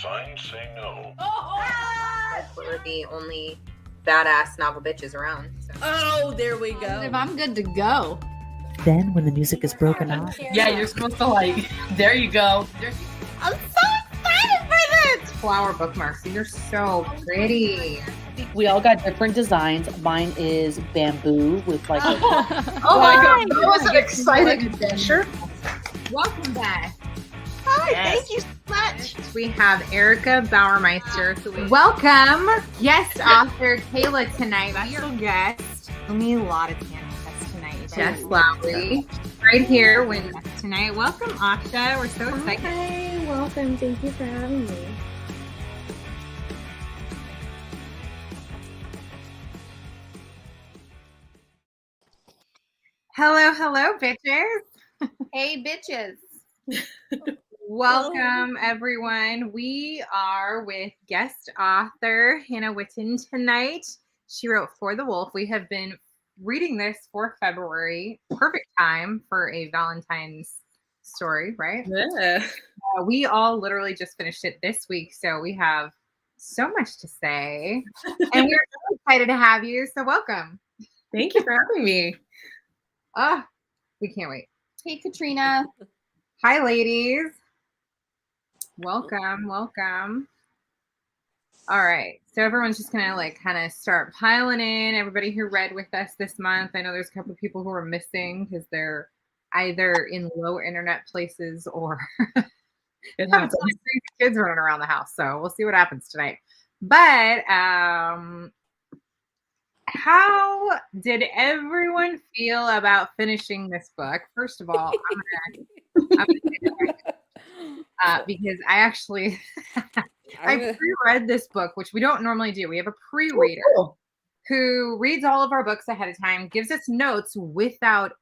signs say no. We're the only badass novel bitches around. So. Oh, there we go. I'm good to go. Then, when the music is broken off, Yeah, you're supposed to there you go. I'm so excited for this! Flower bookmarks. These are so pretty. we all got different designs. Mine is bamboo with like a Oh my god, that was an exciting adventure. Welcome back. Hi, Yes. thank you so much. We have Erica Bauermeister. Welcome, guest author Kayla tonight. Special guest. Only a lot of panelists tonight. Jess Lowry, right here with us tonight. Welcome, Asha. We're so excited. Hi, welcome. Thank you for having me. Hello, bitches. Hey, bitches. Welcome, everyone. We are with guest author Hannah Whitten tonight. She wrote For the Wolf. We have been reading this for February. Perfect time for a Valentine's story, right? Yeah. We all literally just finished it this week, so we have so much to say. And we're so excited to have you, so welcome. Thank you for having me. We can't wait. Hey, Katrina. Hi, ladies. Welcome. All right. So everyone's just going to kind of start piling in. Everybody who read with us this month. I know there's a couple of people who are missing because they're either in low internet places or It have happens. crazy kids running around the house. So we'll see what happens tonight. But how did everyone feel about finishing this book? First of all, I'm gonna because I actually I pre-read this book, which we don't normally do. We have a pre-reader who reads all of our books ahead of time, gives us notes without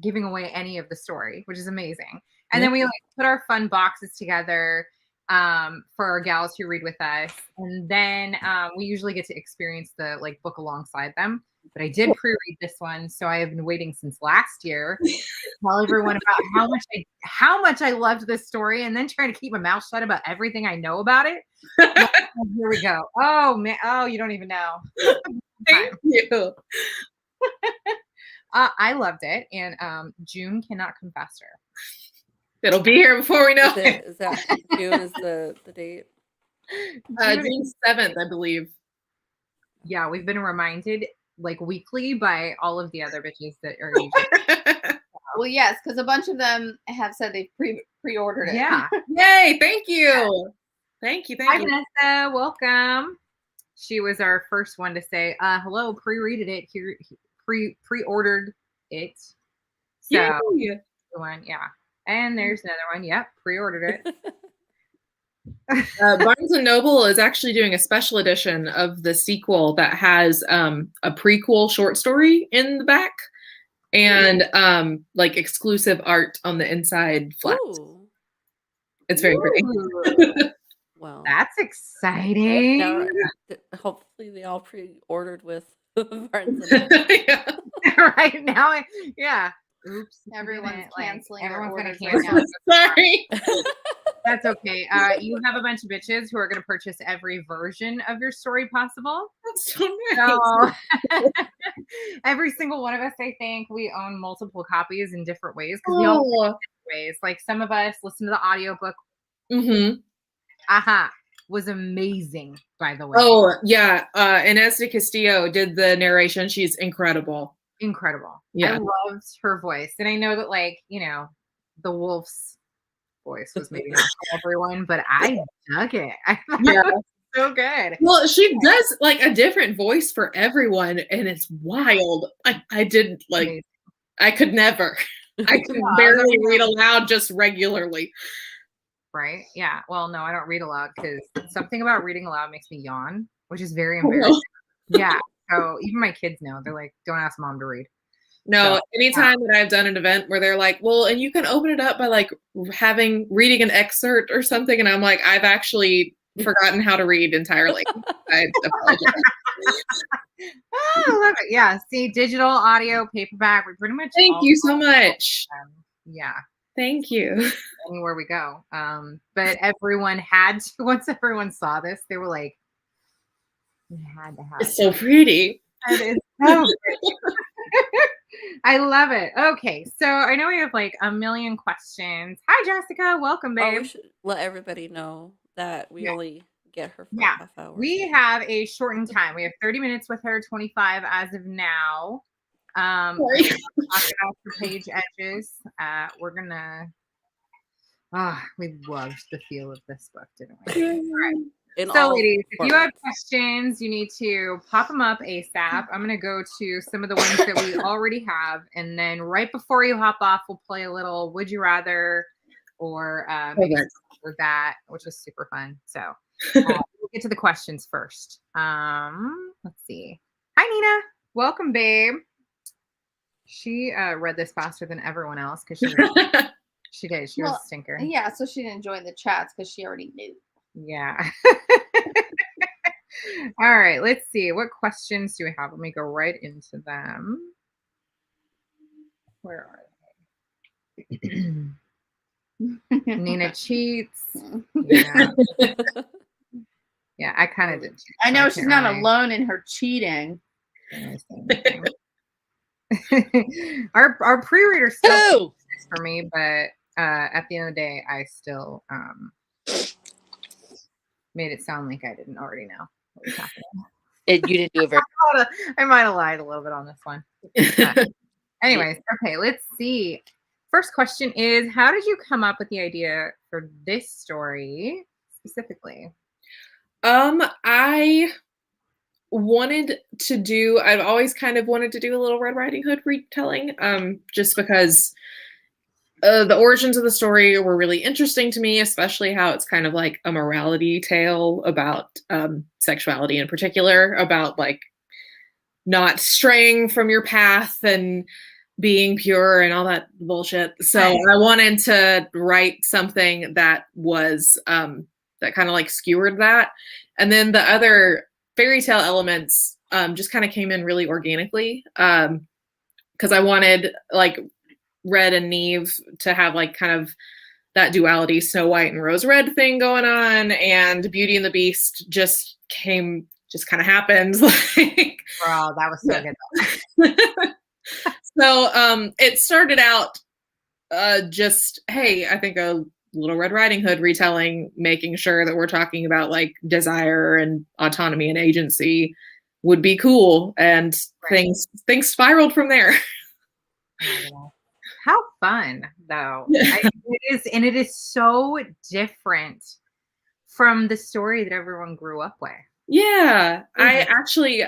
giving away any of the story, which is amazing. And then we put our fun boxes together for our gals who read with us, and then we usually get to experience the book alongside them. But I did pre-read this one, so I have been waiting since last year to tell everyone about how much I loved this story, and then trying to keep my mouth shut about everything I know about it. Here we go. Oh man! Oh, you don't even know. Thank you. I loved it, and June cannot come faster. It'll be here before we know it. Is that June is the date? June 7th, I believe. Yeah, we've been reminded weekly by all of the other bitches that are usually. Well, yes, because a bunch of them have said they've pre-ordered it. Yeah. Yay! Thank you. Thank you. Hi, Vanessa. Welcome. She was our first one to say, hello, pre-readed it here, pre-ordered it. So, Yay. one, yeah. And there's another one. Yep, pre-ordered it. Barnes & Noble is actually doing a special edition of the sequel that has a prequel short story in the back and exclusive art on the inside flat. Ooh. It's very pretty. Well, That's exciting. now, hopefully they all pre-ordered with Barnes & Noble. Yeah. Right now, yeah. Oops. Everyone's canceling their Everyone's going orders to right cancel. Sorry. That's okay. You have a bunch of bitches who are going to purchase every version of your story possible. That's so nice. So every single one of us, I think, we own multiple copies in different ways because we all do it in different ways. Some of us listen to the audiobook. Mm-hmm. Was amazing, by the way. Oh, yeah. Inez de Castillo did the narration. She's incredible. Incredible. Yeah. I loved her voice. And I know that, the wolf's voice was maybe not for everyone, but I dug it. I thought it was so good. Well, she does a different voice for everyone, and it's wild. I did Amazing. I could never. I could barely read aloud just regularly. Right? Yeah. Well, no, I don't read aloud because something about reading aloud makes me yawn, which is very embarrassing. Yeah. So even my kids know. They're like, don't ask mom to read. No, So, anytime that I've done an event where they're like, well, and you can open it up by reading an excerpt or something. And I'm like, I've actually forgotten how to read entirely. I apologize. Oh, I love it. Yeah. See, digital, audio, paperback. We pretty much. Thank you so much. Yeah. Thank you. anywhere we go. But everyone had to, once everyone saw this, they were like, we had to have It's so pretty. it. It is so pretty. I love it. Okay, so I know we have like a million questions. Hi, Jessica. Welcome, Oh, babe. we should let everybody know that we Yeah. only get her for Yeah. a half hour. We have a shortened time. We have 30 minutes with her, 25 as of now. Sorry. Talk about the page edges. We're gonna. We loved the feel of this book, didn't we? All right. In So, all ladies, if you have formats. questions, you need to pop them up ASAP. I'm going to go to some of the ones that we already have. And then right before you hop off, we'll play a little Would You Rather or maybe Okay. or that, which is super fun. So we'll get to the questions first. Let's see. Hi, Nina. Welcome, babe. She read this faster than everyone else because she did. She was a stinker. Yeah, so she didn't join the chats because she already knew. Yeah. All right, let's see. What questions do we have? Let me go right into them. Where are they? Nina cheats. Yeah. Yeah, I kind of did cheat. I know so she's can't not really alone in her cheating. say anything. Our pre-reader still for me, but at the end of the day, I still made it sound like I didn't already know what was happening. You didn't do it very. I might have lied a little bit on this one. Anyways, okay, let's see. First question is, how did you come up with the idea for this story specifically? I wanted to do, I've always kind of wanted to do a little Red Riding Hood retelling, just because the origins of the story were really interesting to me, especially how it's kind of like a morality tale about sexuality in particular, about like not straying from your path and being pure and all that bullshit. So I wanted to write something that was that kind of like skewered that. And then the other fairy tale elements just kind of came in really organically, because I wanted like Red and Neve to have like kind of that duality Snow White and Rose Red thing going on, and Beauty and the Beast just kind of happened. Like, Wow, that was so good. So it started out just, hey, I think a little Red Riding Hood retelling, making sure that we're talking about like desire and autonomy and agency would be cool, and things spiraled from there. How fun, though. Yeah. It is so different from the story that everyone grew up with. Yeah, I actually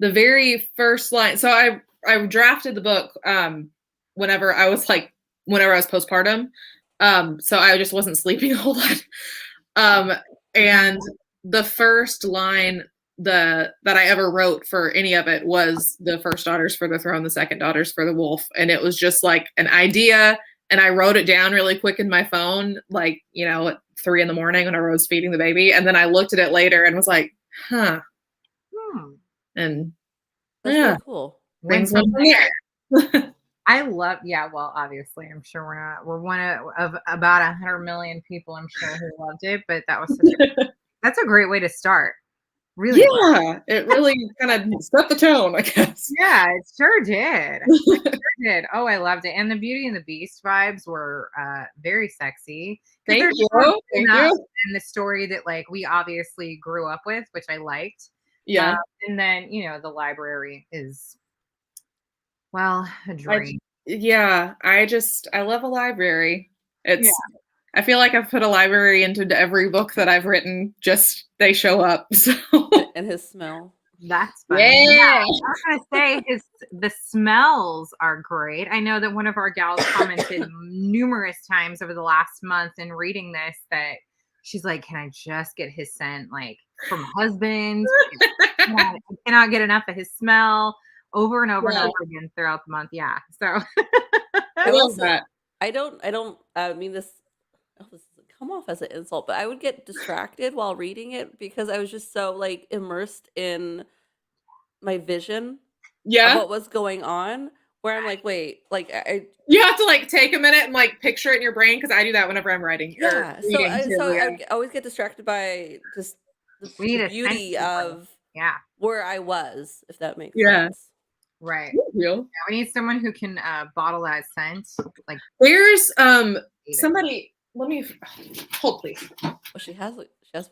the very first line. So I drafted the book whenever I was postpartum. So I just wasn't sleeping a whole lot. And the first line that I ever wrote for any of it was the first daughters for the throne, the second daughters for the wolf. And it was just like an idea. And I wrote it down really quick in my phone, like, at 3 a.m. when I was feeding the baby. And then I looked at it later and was like, huh. And That's really cool. Things went from there. I love, well, obviously, I'm sure we're one of about 100 million people, I'm sure, who loved it, but that was that's a great way to start. Really? Yeah, it really kind of set the tone, I guess. Yeah, it sure did. It sure did. Oh, I loved it. And the Beauty and the Beast vibes were very sexy. Thank you. And the story that like we obviously grew up with, which I liked. Yeah. And then, the library is, well, a dream. I love a library. I feel like I've put a library into every book that I've written. Just they show up. So and his smell. That's funny. Yeah. I was gonna say the smells are great. I know that one of our gals commented numerous times over the last month in reading this that she's like, can I just get his scent like from husbands? I cannot get enough of his smell over and over and over again throughout the month. Yeah. So I love that. I mean this come off as an insult, but I would get distracted while reading it because I was just so like immersed in my vision of what was going on, where I'm like, wait, like You have to like take a minute and like picture it in your brain because I do that whenever I'm writing. yeah. Or So reading too, I always get distracted by just We need the a beauty sense for it. of Yeah, where I was, if that makes Yeah. sense. right. Thank you. Yeah, we need someone who can bottle that scent. Like There's David. somebody. Let me hold, please. Oh, she has one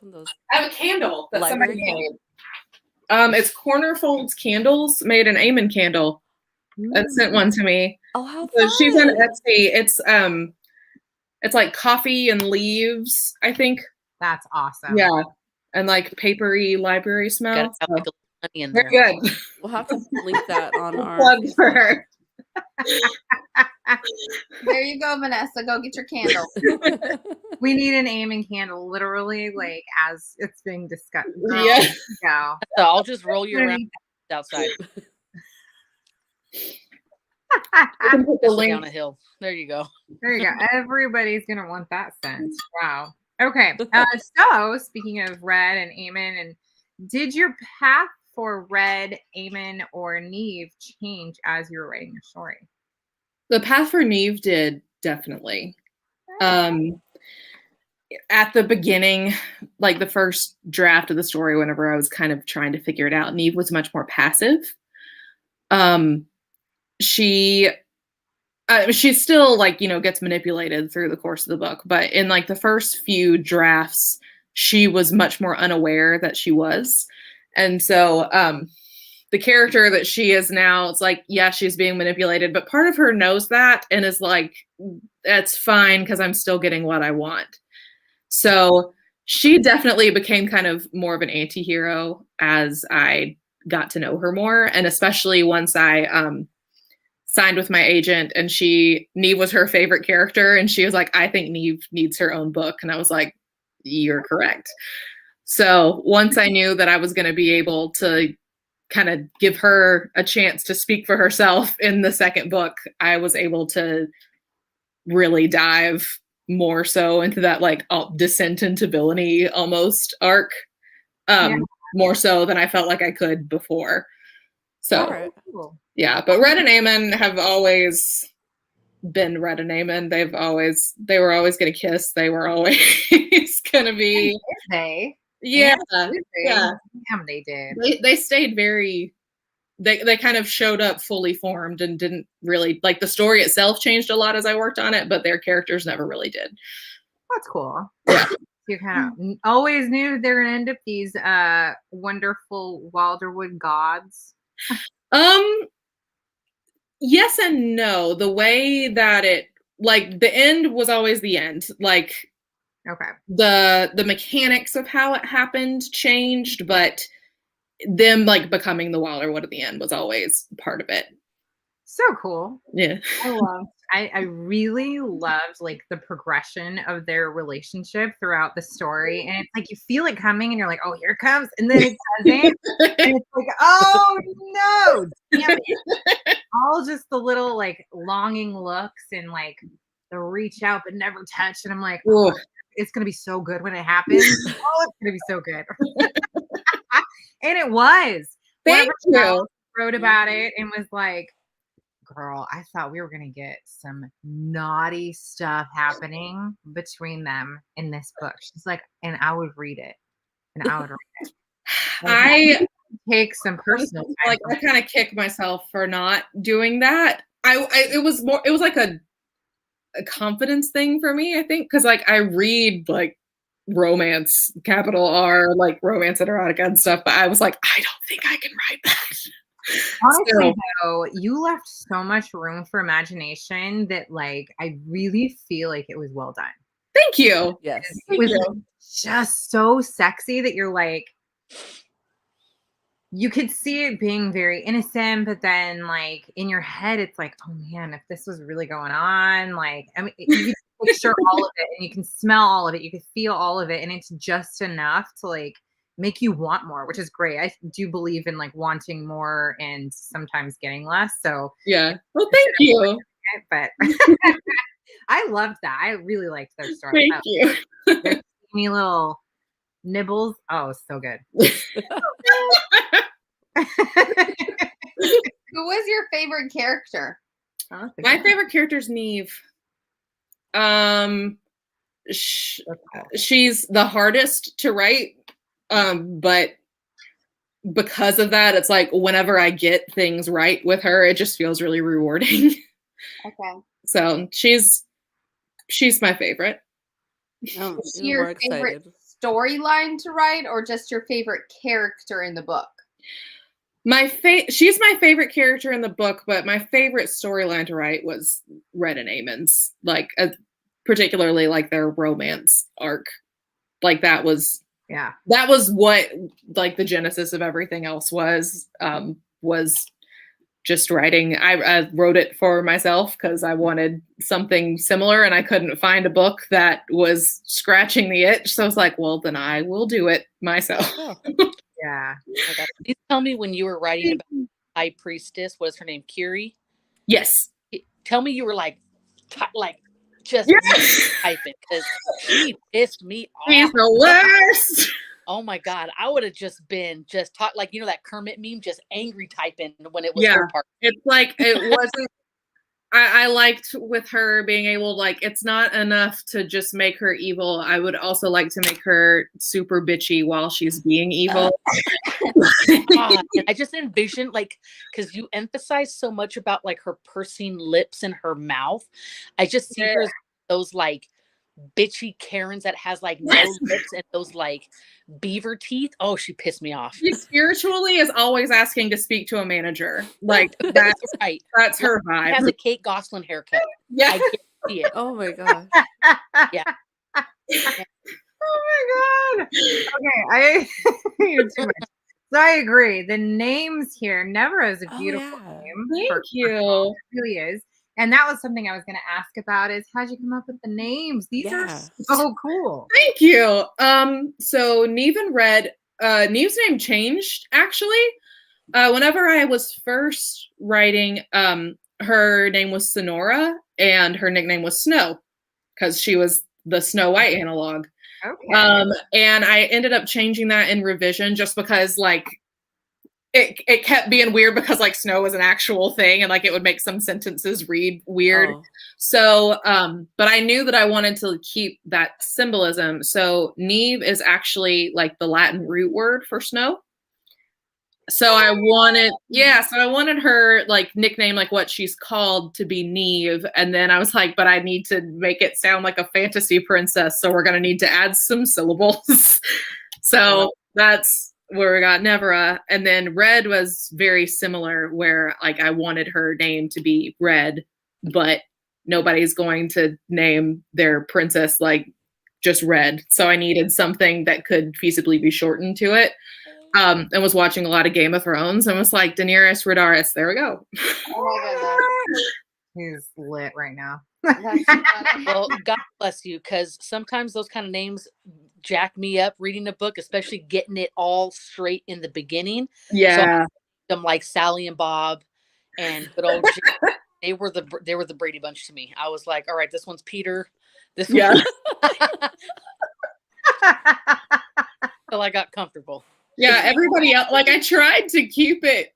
of those. I have a candle that somebody Library made. It's Cornerfolds Candles, made an Amen candle. And sent one to me. Oh, how So she's on fun. Etsy. It's like coffee and leaves, I think. That's awesome. Yeah. And like papery library smell. Gotta have So, like a honey in very there. good. We'll have to link that on our Plug for Facebook. her. There you go, Vanessa. Go get your candle. We need an aiming candle, literally, like as it's being discussed. Girl, Yeah. go. So I'll just roll you Gonna around need outside, I can put the especially link. down a hill. There you go. There you go. Everybody's gonna want that scent. Wow. Okay. So speaking of Red and Eamon, and did your path for Red, Eamon, or Neve change as you were writing your story? The path for Neve did, definitely. At the beginning, like the first draft of the story, whenever I was kind of trying to figure it out, Neve was much more passive. She still like, gets manipulated through the course of the book, but in like the first few drafts, she was much more unaware that she was. And so the character that she is now, it's like, yeah, she's being manipulated, but part of her knows that and is like, that's fine because I'm still getting what I want. So she definitely became kind of more of an anti-hero as I got to know her more. And especially once I signed with my agent and Neve was her favorite character. And she was like, I think Neve needs her own book. And I was like, you're correct. So once I knew that I was going to be able to kind of give her a chance to speak for herself in the second book, I was able to really dive more so into that like descent into villainy almost arc, more so than I felt like I could before. So Right. yeah, but Red and Eamon have always been Red and Eamon. They were always gonna kiss. They were always gonna be. Yeah. Damn, they did. They stayed very. They kind of showed up fully formed and didn't really like the story itself changed a lot as I worked on it, but their characters never really did. That's cool. Yeah. You kind of always knew they're gonna end up these wonderful Wilderwood gods. Yes and no. The way that it like the end was always the end. Like Okay. The mechanics of how it happened changed, but them like becoming the Wilderwood at the end was always part of it. So cool. Yeah. I really loved like the progression of their relationship throughout the story. And it's like you feel it coming and you're like, oh, here it comes. And then it doesn't. And it's like, oh no, damn it. All just the little like longing looks and like the reach out but never touch. And I'm like, oh, it's gonna be so good when it happens. Oh, it's gonna be so good. And it was. Thank you. Wrote about it and was like, girl, I thought we were going to get some naughty stuff happening between them in this book. She's like, and I would read it. And I would read it. I take some personal time. Like I kind of kick myself for not doing that. It was like a confidence thing for me, I think, because like I read like romance, capital R, like romance and erotica and stuff, but I was like, I don't think I can write that. Honestly, though, you left so much room for imagination that like I really feel like it was well done. Thank you. Yes. It was just so sexy that you're like, you could see it being very innocent, but then like in your head, it's like, oh man, if this was really going on, like, I mean, you can picture all of it and you can smell all of it. You can feel all of it. And it's just enough to like make you want more, which is great. I do believe in like wanting more and sometimes getting less. So yeah. Well, thank you. But I loved that. I really liked their story. Thank you. Their teeny little nibbles. Oh, so good. Who Who was your favorite character? My favorite character is Neve. She's the hardest to write, but because of that, it's like whenever I get things right with her, it just feels really rewarding. Okay. So she's my favorite. I'm Is she even your more favorite excited. storyline to write, or just your favorite character in the book? She's my favorite character in the book, but my favorite storyline to write was Red and Eamon's, like particularly like their romance arc. Like that was what like the genesis of everything else was just writing. I wrote it for myself because I wanted something similar and I couldn't find a book that was scratching the itch. So I was like, well, then I will do it myself. Oh. Yeah. Please tell me when you were writing about High Priestess, what is her name? Kiri? Yes. Tell me you were like just Yes. typing, because she pissed me off. She's the worst. Oh my God. I would have just been like, that Kermit meme, just angry typing when it was her part. It's like, it wasn't, I liked with her being able, like, it's not enough to just make her evil. I would also like to make her super bitchy while she's being evil. God, I just envision, like, because you emphasize so much about like her pursing lips and her mouth. I just see her as those like bitchy Karens that has like no lips and those like beaver teeth. Oh, she pissed me off. She spiritually is always asking to speak to a manager. Like that's right. That's her vibe. She has a Kate Gosselin haircut. Yeah. I can't see it. Oh my gosh. Yeah. Oh my God. Okay, you're too much. So I agree. The names here, Nevra is a beautiful name. Thank you. It really is. And that was something I was going to ask about is how'd you come up with the names? These are so cool. Thank you. So Neve and Red, Neve's name changed actually. Whenever I was first writing, her name was Sonora and her nickname was Snow because she was the Snow White analog. Okay. And I ended up changing that in revision just because like it kept being weird because like snow was an actual thing and like it would make some sentences read weird. Oh. So, but I knew that I wanted to keep that symbolism. So Neve is actually like the Latin root word for snow. So I wanted her like nickname, like what she's called, to be Neve. And then I was like, but I need to make it sound like a fantasy princess. So we're going to need to add some syllables. So that's where we got Nevra. And then Red was very similar, where like I wanted her name to be Red, but nobody's going to name their princess like just Red. So I needed something that could feasibly be shortened to it. And was watching a lot of Game of Thrones and was like, Daenerys Rhaenyra. There we go. Oh my goodness. He's lit right now. Well, God bless you, because sometimes those kind of names jack me up reading a book, especially getting it all straight in the beginning. Yeah. So I'm like Sally and Bob and good old they were the Brady Bunch to me. I was like, all right, this one's Peter. This one. Till I got comfortable. Yeah, everybody else, like I tried to keep it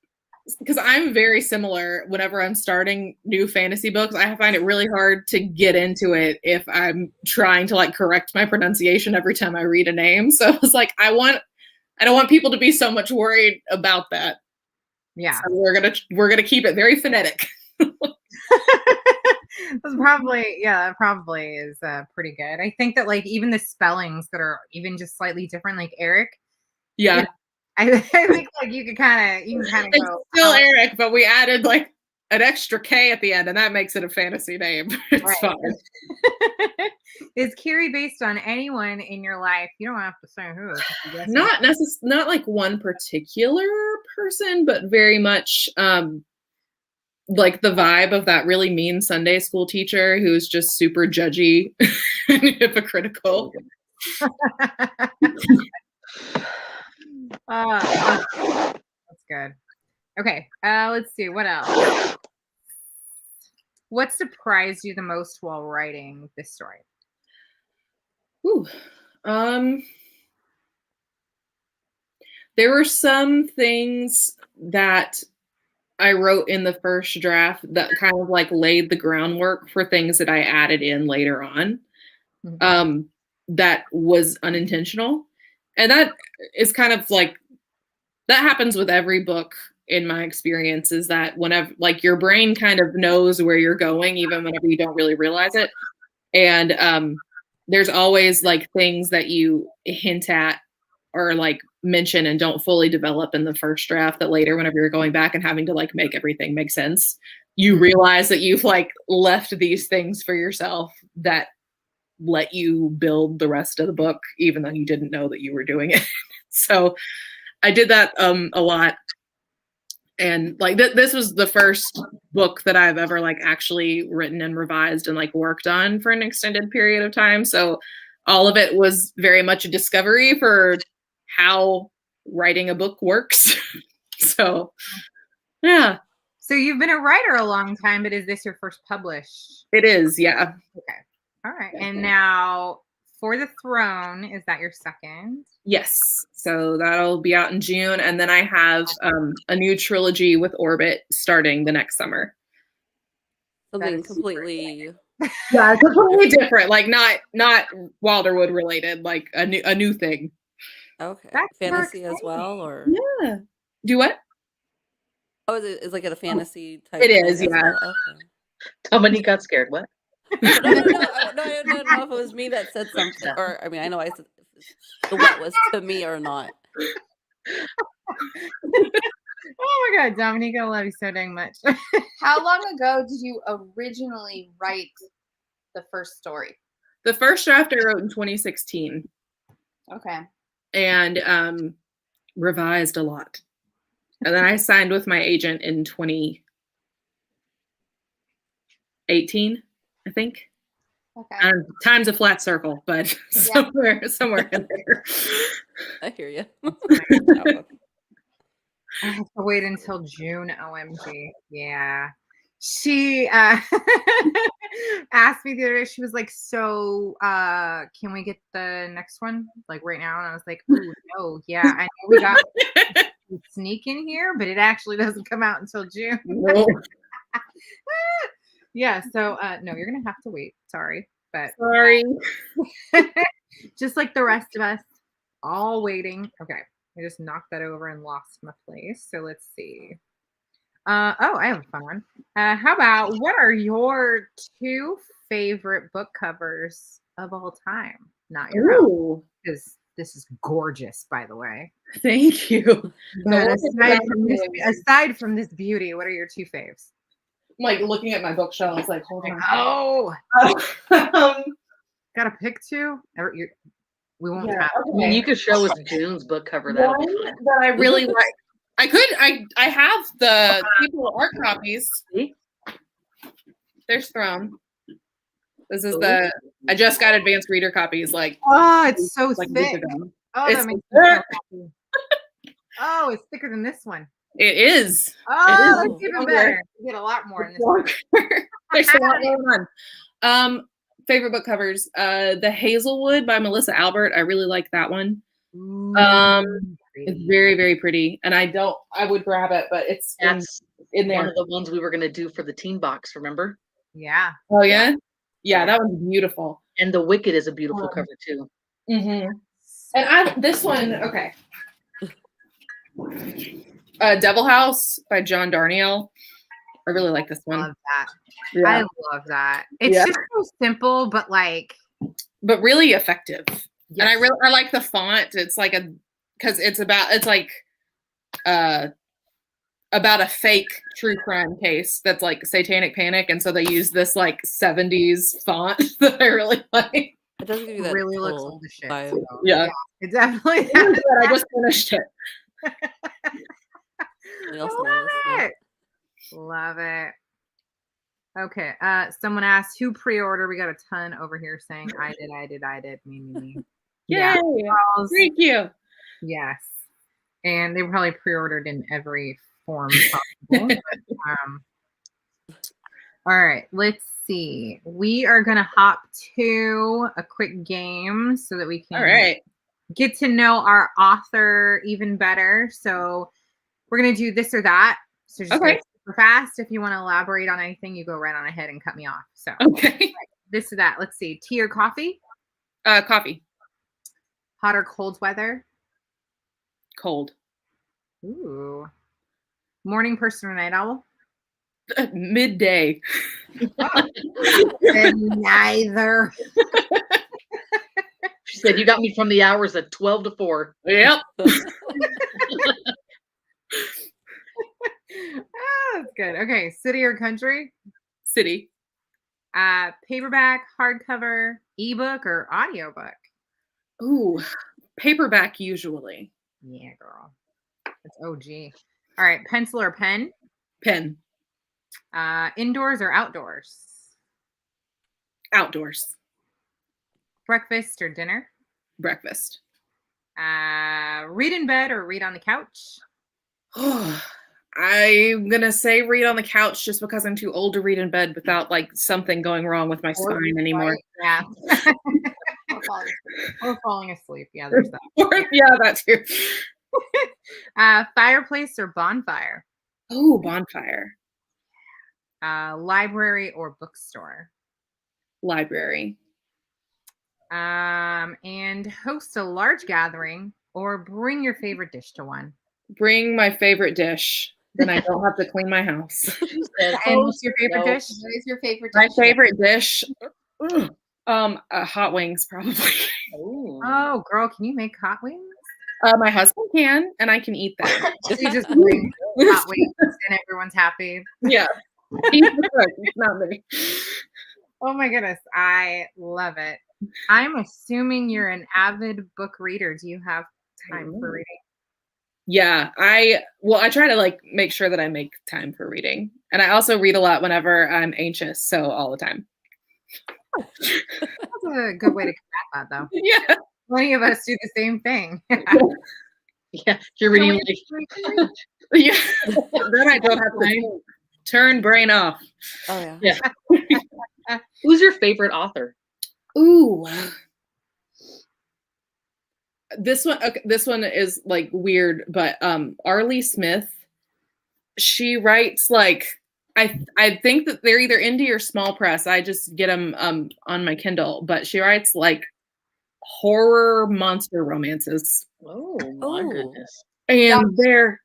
because I'm very similar whenever I'm starting new fantasy books. I find it really hard to get into it if I'm trying to like correct my pronunciation every time I read a name. So I was like, I don't want people to be so much worried about that. Yeah. So we're gonna keep it very phonetic. That's probably, that probably is pretty good. I think that like even the spellings that are even just slightly different, like Eric. Yeah. You know, I think like you can kind of it's go still Eric, but we added like an extra K at the end, and that makes it a fantasy name. It's fine. Is Kiri based on anyone in your life? You don't have to say who. Not like one particular person, but very much like the vibe of that really mean Sunday school teacher who's just super judgy and hypocritical. That's good. Okay, let's see. What else? What surprised you the most while writing this story? Ooh, there were some things that I wrote in the first draft that kind of like laid the groundwork for things that I added in later on. That was unintentional. And that is kind of like, that happens with every book in my experience, is that whenever like your brain kind of knows where you're going, even whenever you don't really realize it. And there's always like things that you hint at or like mention and don't fully develop in the first draft that later, whenever you're going back and having to like make everything make sense, you realize that you've like left these things for yourself that let you build the rest of the book, even though you didn't know that you were doing it. So I did that a lot. And like this was the first book that I've ever like actually written and revised and like worked on for an extended period of time. So all of it was very much a discovery for how writing a book works. So yeah. So you've been a writer a long time, but is this your first published? It is, yeah. Okay. All right. And now For the Throne, is that your second? Yes. So that'll be out in June. And then I have a new trilogy with Orbit starting the next summer. Something completely Yeah, completely different. Like not Wilderwood related, like a new thing. okay. That's so Fantasy as exciting. well, or Yeah. Do what? oh, is like a fantasy type? It thing is, as yeah. well? Okay. Dominique got scared. What? No, I don't know if it was me that said something, or I mean, I know I said the what was to me or not. Oh my God, Dominique, I love you so dang much. How long ago did you originally write the first story? The first draft I wrote in 2016 Okay. and revised a lot. And then I signed with my agent in 2018, I think. Okay. Time's a flat circle, but somewhere in there. I hear you. I have to wait until June. OMG. Yeah. She asked me the other day, she was like, so can we get the next one like right now? And I was like, oh no, yeah, I know we got sneak in here, but it actually doesn't come out until June. No. Yeah, so no, you're gonna have to wait. Sorry. But Sorry. just like the rest of us, all waiting. Okay. I just knocked that over and lost my place. So let's see. Oh, I have a fun one. How about, what are your two favorite book covers of all time? Not your own, Ooh, because this is gorgeous, by the way. thank you. But aside from this beauty, what are your two faves? I'm like looking at my bookshelves, like, hold on. Oh, Um, gotta pick two? We won't Yeah, have. I mean, you could show us June's book cover. That'll be one fun. that I really like. I have the people art copies. See? There's Throne. This is I just got advanced reader copies like Oh, it's so like thick. weeks ago. Oh, It's that makes thick. me so happy. Oh, it's thicker than this one. It is. Oh, is that's even longer. better. You get a lot more in this one. There's a lot going on. Favorite book covers. The Hazelwood by Melissa Albert. I really like that one. It's very, very pretty. And I would grab it, but it's That's in there. one of the ones we were gonna do for the teen box. Remember? Yeah. Oh yeah? Yeah, that one's beautiful. And The Wicked is a beautiful cover too. Mm-hmm. And this one, okay. Devil House by John Darnielle. I really like this I one. love that. Yeah. I love that. It's just so simple, but like, But really effective. yes. And I like the font. It's like because it's like about a fake true crime case that's like Satanic Panic, and so they use this like 70s font that I really like. It doesn't give you that really looks total old as shit. vibe. So, Yeah. it definitely It is good. I just finished it. Anything else Love on the list? No? it. Love it. Okay. Someone asked who pre-order. We got a ton over here saying I did. Me. Yay! Charles, Thank you. yes. And they probably pre-ordered in every form possible. But, all right, let's see. We are gonna hop to a quick game so that we can All right. get to know our author even better. So we're gonna do this or that. So just Okay. like fast. If you want to elaborate on anything, you go right on ahead and cut me off. So Okay. this or that. Let's see. Tea or coffee? Coffee. Hot or cold weather? Cold. Ooh. Morning person or night owl? Midday. Neither. She said, "You got me from the hours of 12 to 4." Yep. That's good. Okay, city or country? City. Paperback, hardcover, ebook, or audiobook? Ooh, paperback usually. Yeah, girl. That's OG. All right, pencil or pen? Pen. Indoors or outdoors? Outdoors. Breakfast or dinner? Breakfast. Read in bed or read on the couch? I'm gonna say read on the couch just because I'm too old to read in bed without like something going wrong with my spine anymore. Yeah. Or falling asleep. Yeah, there's that. Yeah, that too. Fireplace or bonfire? Oh, bonfire. Library or bookstore? Library. And host a large gathering or bring your favorite dish to one. Bring my favorite dish. Then I don't have to clean my house. And what's your favorite dish? What is your favorite My dish? favorite dish. Hot wings, probably. Ooh. Oh, girl, can you make hot wings? My husband can, and I can eat them. So you just bring hot wings and everyone's happy. Yeah. He's the cook, it's not me. Oh my goodness, I love it. I'm assuming you're an avid book reader. Do you have time for reading? Yeah, I try to like make sure that I make time for reading. And I also read a lot whenever I'm anxious, so all the time. That's a good way to combat that, though. Yeah. Many of us do the same thing. Yeah, you're reading like Yeah. Then I don't have to turn brain off. Oh yeah. Yeah. Who's your favorite author? Ooh. This one is like weird, but Arlie Smith, she writes like I think that they're either indie or small press. I just get them on my Kindle, but she writes like horror monster romances. Oh my Oh. goodness. And they're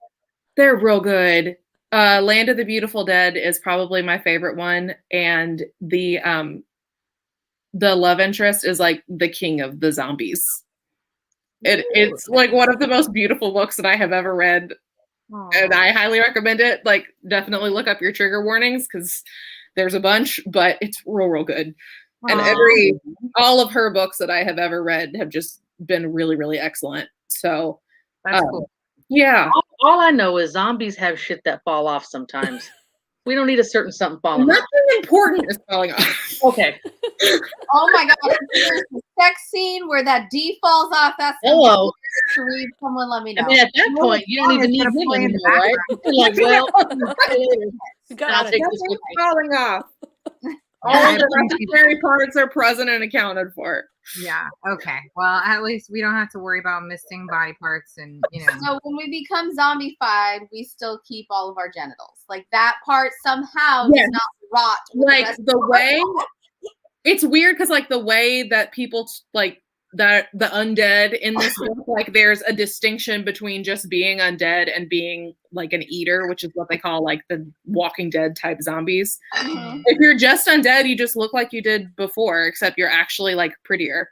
real good. Land of the Beautiful Dead is probably my favorite one, and the love interest is like the king of the zombies. It's like one of the most beautiful books that I have ever read, and I highly recommend it. Like, definitely look up your trigger warnings because there's a bunch, but it's real good. And all of her books that I have ever read have just been really, really excellent. So That's cool. Yeah. All I know is zombies have shit that fall off sometimes. We don't need a certain something falling off. Nothing important is falling off. Okay. Oh my god! There's a sex scene where that D falls off. That's Hello. to read. Someone let me know. I mean, at that point, you don't even need him anymore, right? You're like, well, Got I'll it. take this with Nothing's me. falling off. All Yeah, the necessary parts are present and accounted for. Yeah. Okay. Well, at least we don't have to worry about missing body parts and So when we become zombified, we still keep all of our genitals. Like that part somehow Yes. does not rot. with Like rest the of our way body. it's weird because like the way that people like that the undead in this book, like there's a distinction between just being undead and being like an eater, which is what they call like the Walking Dead type zombies. Mhm. If you're just undead, you just look like you did before, except you're actually like prettier.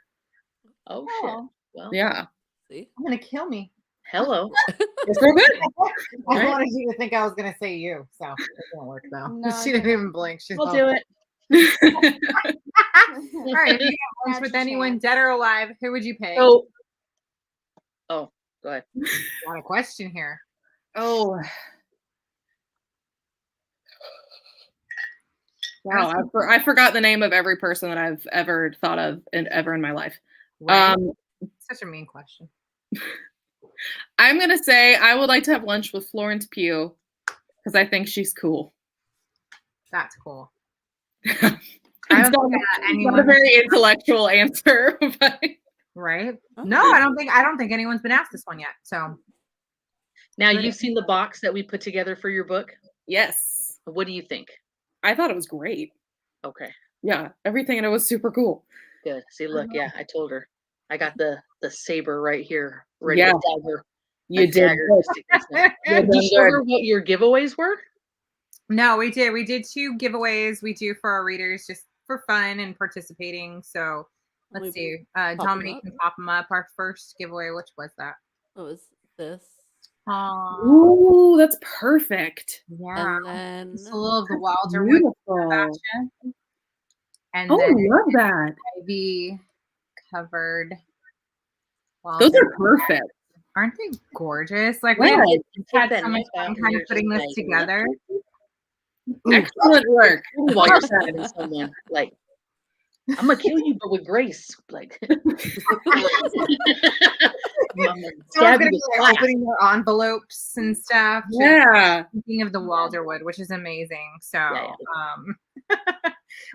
Oh, Oh. shit. Well, Yeah. See? I'm gonna kill me. hello. It's real good. I Right. wanted you to think I was gonna say you, so it didn't work though. No, She didn't even blink. She's We'll all- do it. All right. If you have lunch Had with your anyone, chance. dead or alive, who would you pick? So, oh, go ahead. Got a question here. Oh. Wow, I forgot the name of every person that I've ever thought of ever in my life. Right? Such a mean question. I'm gonna say I would like to have lunch with Florence Pugh because I think she's cool. That's cool. It's I don't not, think it's anyone- not a very intellectual answer, but Right? Okay. No, I don't think anyone's been asked this one yet. So Now, Good. you've seen the box that we put together for your book? yes. What do you think? I thought it was great. Okay, Yeah, everything in it was super cool. good. See, look, yeah, I told her. I got the saber right here, ready Yeah. to dagger. You my did dagger good. to stick this in. You Did you did show good. her what your giveaways were? No, we did. We did 2 giveaways. We do for our readers just for fun and participating. So let's see. Dominique can pop them up. Our first giveaway, which was that? What was this? Ooh, that's perfect. Yeah. And then Soul of the Wilderwood. Beautiful. And Oh, then I love that. Ivy covered. Those are perfect. Aren't they gorgeous? Like Yeah. we Take had that so much knife out fun and kind you're of putting just this like, together. Excellent work. while you're stabbing someone, like, I'm gonna kill you, but with grace. Like, Someone's gonna be like opening their envelopes and stuff. Yeah. Speaking of the Wilderwood, which is amazing. So Yeah.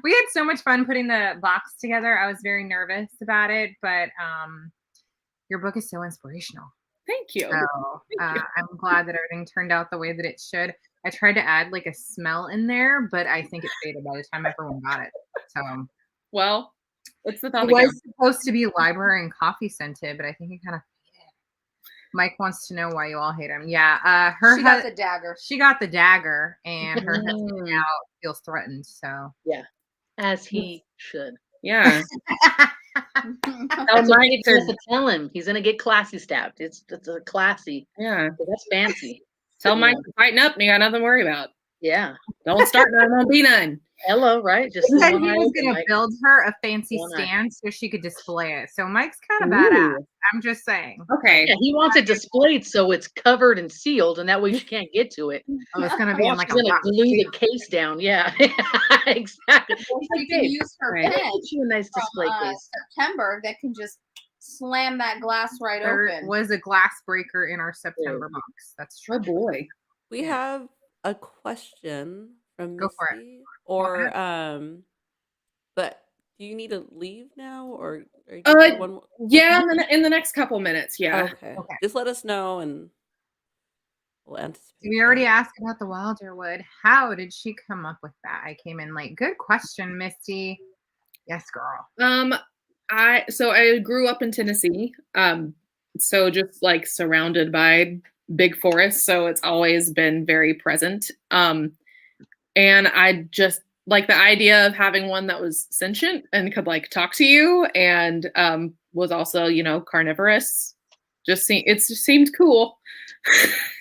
we had so much fun putting the box together. I was very nervous about it, but your book is so inspirational. Thank you. So I'm glad that everything turned out the way that it should. I tried to add like a smell in there, but I think it faded by the time everyone got it. So well, it's the thought it was supposed to be library and coffee scented, but I think it kind of faded. Mike wants to know why you all hate him. Yeah, she got the dagger. She got the dagger, and her husband now feels threatened. So yeah, as he should. Yeah. Tell Mike to tell him he's gonna get classy stabbed. It's a classy. Yeah, that's fancy. Tell Mike to tighten up, and you got nothing to worry about. Yeah. Don't start none, won't be none. Hello, right? Just he said he was gonna build her a fancy stand so she could display it. So Mike's kind of badass. I'm just saying. Okay. Yeah, he wants it displayed so it's covered and sealed, and that way she can't get to it. Oh, it's gonna be on like she's gonna glue the case down. Yeah, exactly. She can use her pen. You a nice display case. September that can just slam that glass right there open. Was a glass breaker in our September box. That's true. Oh boy. We have a question from Go for Misty, or but do you need to leave now, or you one more? Yeah, in the next couple minutes. Yeah. Okay. Just let us know, and we'll anticipate. We already asked about the Wilderwood. How did she come up with that? I came in late. Good question, Misty. Yes, girl. I grew up in Tennessee. So just like surrounded by big forests, so it's always been very present. And I just like the idea of having one that was sentient and could like talk to you and was also, carnivorous. It just seemed cool.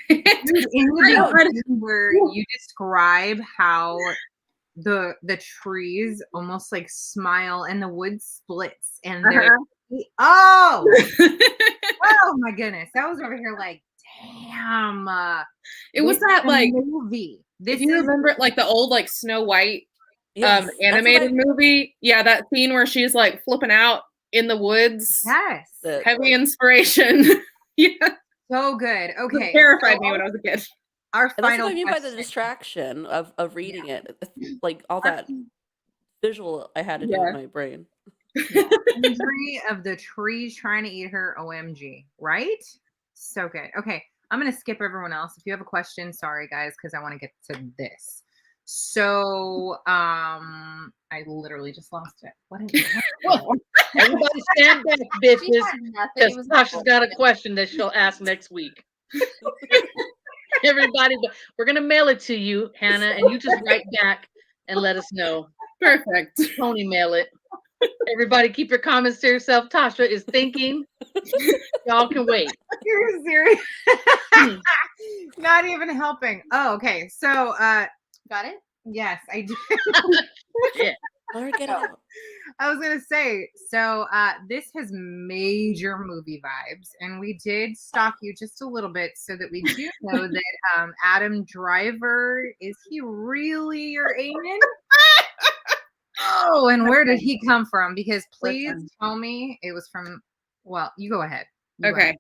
In the beginning where you describe how the trees almost like smile and the wood splits and they're oh my goodness, I was over here like damn. It was that like movie. If you remember like the old like Snow White animated movie, yeah, that scene where she's like flipping out in the woods. Yes, heavy inspiration. Yeah, so good. Okay, it terrified me when I was a kid. Our final that's what I mean by the distraction of reading it, like all that visual I had to do with my brain. Imagery of the tree trying to eat her. OMG, right? So good. Okay, I'm gonna skip everyone else. If you have a question, sorry guys, because I want to get to this. So, I literally just lost it. What is it? Everybody stand back, bitches. Because Tasha's got a question that she'll ask next week. Everybody, we're gonna mail it to you, Hannah, and you just write back and let us know. Perfect. Tony, mail it. Everybody, keep your comments to yourself. Tasha is thinking. Y'all can wait. You're serious. Not even helping. Oh, okay. So, got it? Yes, I do. Yeah. I was gonna say, so this has major movie vibes, and we did stalk you just a little bit so that we do know that Adam Driver, is he really your Eamon? Oh, and where did he come from? Because please tell me it was from. Well, you go ahead. Okay,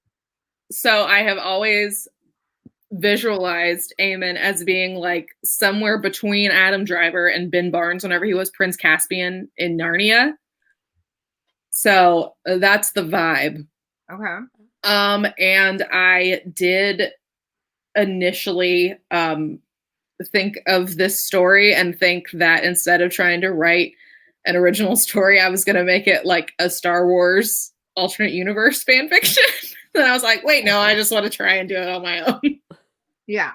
so I have always visualized Eamon as being like somewhere between Adam Driver and Ben Barnes whenever he was Prince Caspian in Narnia. So that's the vibe. Okay. And I did initially think of this story and think that instead of trying to write an original story, I was going to make it like a Star Wars alternate universe fan fiction. And I was like, wait, no, I just want to try and do it on my own. Yeah.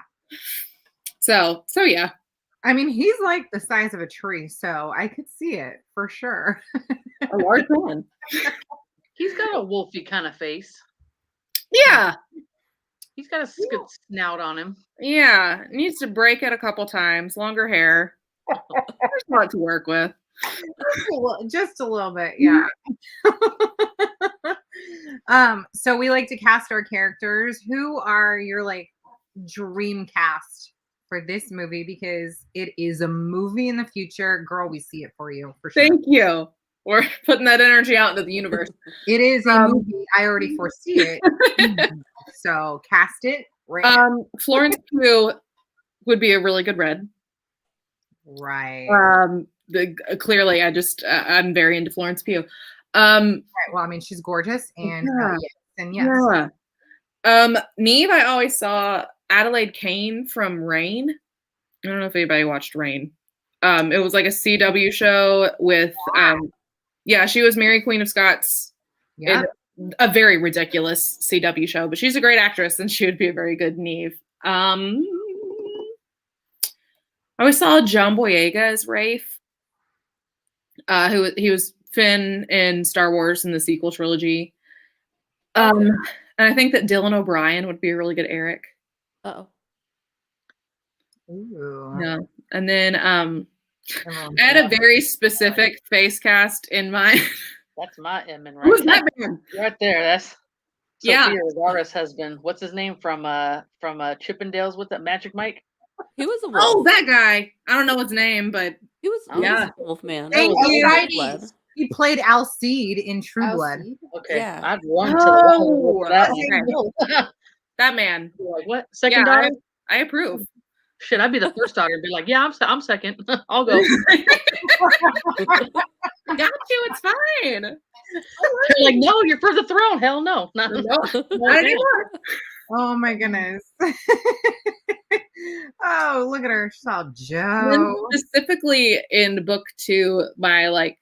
So yeah. I mean, he's like the size of a tree, so I could see it for sure. A large one. He's got a wolfy kind of face. Yeah. He's got a good snout on him. Yeah. Needs to break it a couple times. Longer hair. There's a lot to work with. Just a little bit, yeah. So we like to cast our characters. Who are your like dream cast for this movie? Because it is a movie in the future. Girl, we see it for you for sure. Thank you. We're putting that energy out into the universe. It is a movie. I already foresee it. So cast it right now. Florence Pugh would be a really good Red. Right. Clearly, I'm very into Florence Pugh. Right. Well, I mean, she's gorgeous, and yes. Yeah. Neve, I always saw Adelaide Kane from Rain. I don't know if anybody watched Rain. It was like a CW show with she was Mary Queen of Scots. Yeah. A very ridiculous CW show, but she's a great actress and she would be a very good Neve. I always saw John Boyega as Rafe. He was Finn in Star Wars in the sequel trilogy. And I think that Dylan O'Brien would be a really good Eric. Oh. Ooh. Yeah. And then I had a very specific face cast in mind. That's my Edmund right Who's there. that man? Right there. That's Yeah. Sophia Vergara's husband. What's his name from Chippendales with that Magic Mike? He was a wolf. Oh, that guy. I don't know his name, but He was Yeah. a wolf man. Thank That was you. White Blood. He played Alcide in True Blood. Okay. Yeah. I'd run to the wall for that okay. That man. one. Like, what? Second Yeah, daughter? I approve. Shit, I'd be the first daughter and be like, yeah, I'm second. I'll go. Got you. It's fine. They're like, no, you're for the throne. Hell no. Not Not anymore. Oh my goodness. Oh, look at her. She's all And Joe. specifically in book 2, my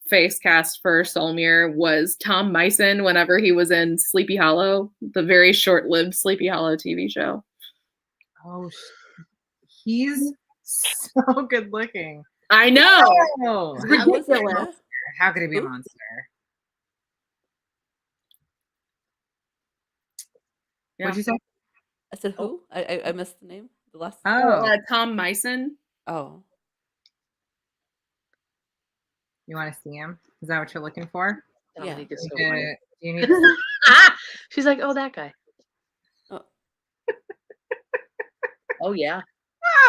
face cast for Solmir was Tom Meissen whenever he was in Sleepy Hollow, the very short-lived Sleepy Hollow TV show. Oh, he's so good looking. I know. Oh, That was a- how could he be a Who? monster? Yeah. What'd you say? I said who? I missed the name. The last. Oh, Tom Meissen. Oh. you want to see him? Is that what you're looking for? Yeah. Dominique is so Do funny. you need to She's like, oh, that guy. Oh. Oh, yeah.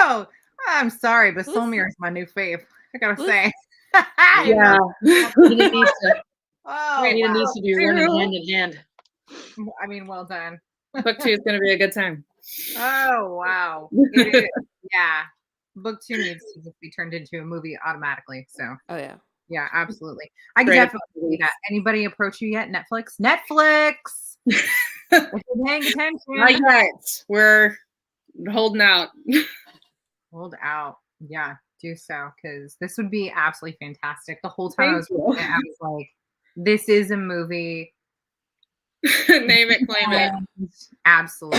Oh, I'm sorry, but Who's- Solmir is my new fave. I gotta Who's- say. Yeah. Nina needs to, Oh, Nina wow. needs to be running hand in hand. I mean, well done. Book 2 is going to be a good time. Oh, wow. It is. Yeah. Book 2 needs to just be turned into a movie automatically. So, Oh yeah. yeah, absolutely. I can Great. definitely see that. Anybody approach you yet? Netflix? Netflix! If you're paying attention. Not yet. We're holding out. Hold out. Yeah, do so, because this would be absolutely fantastic. The whole time I was Thank watching it, I was like, this is a movie. Name it, claim it. Absolutely.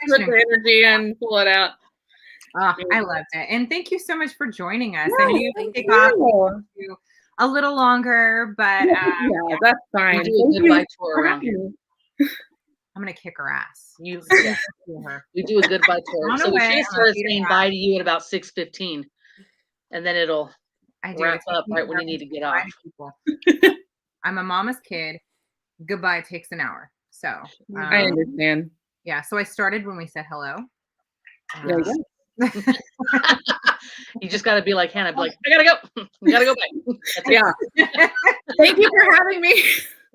Put the energy in, pull it out. Oh, I loved it. And thank you so much for joining us. I know you thank take you. off a little longer, but Yeah, that's fine. We do a goodbye tour around here. I'm going to kick her ass. You, Kill her. we do a goodbye tour. On So the we way, should I'm start gonna feed her saying back. bye to you at about 6:15. And then it'll I do. wrap It's up taking right when you forever need to get goodbye off. to people. I'm a mama's kid. Goodbye takes an hour. So, I understand. yeah. So I started when we said hello. There you go. You just got to be like Hannah, be like, I gotta go. I gotta go back. That's it. Yeah. Thank you for having me.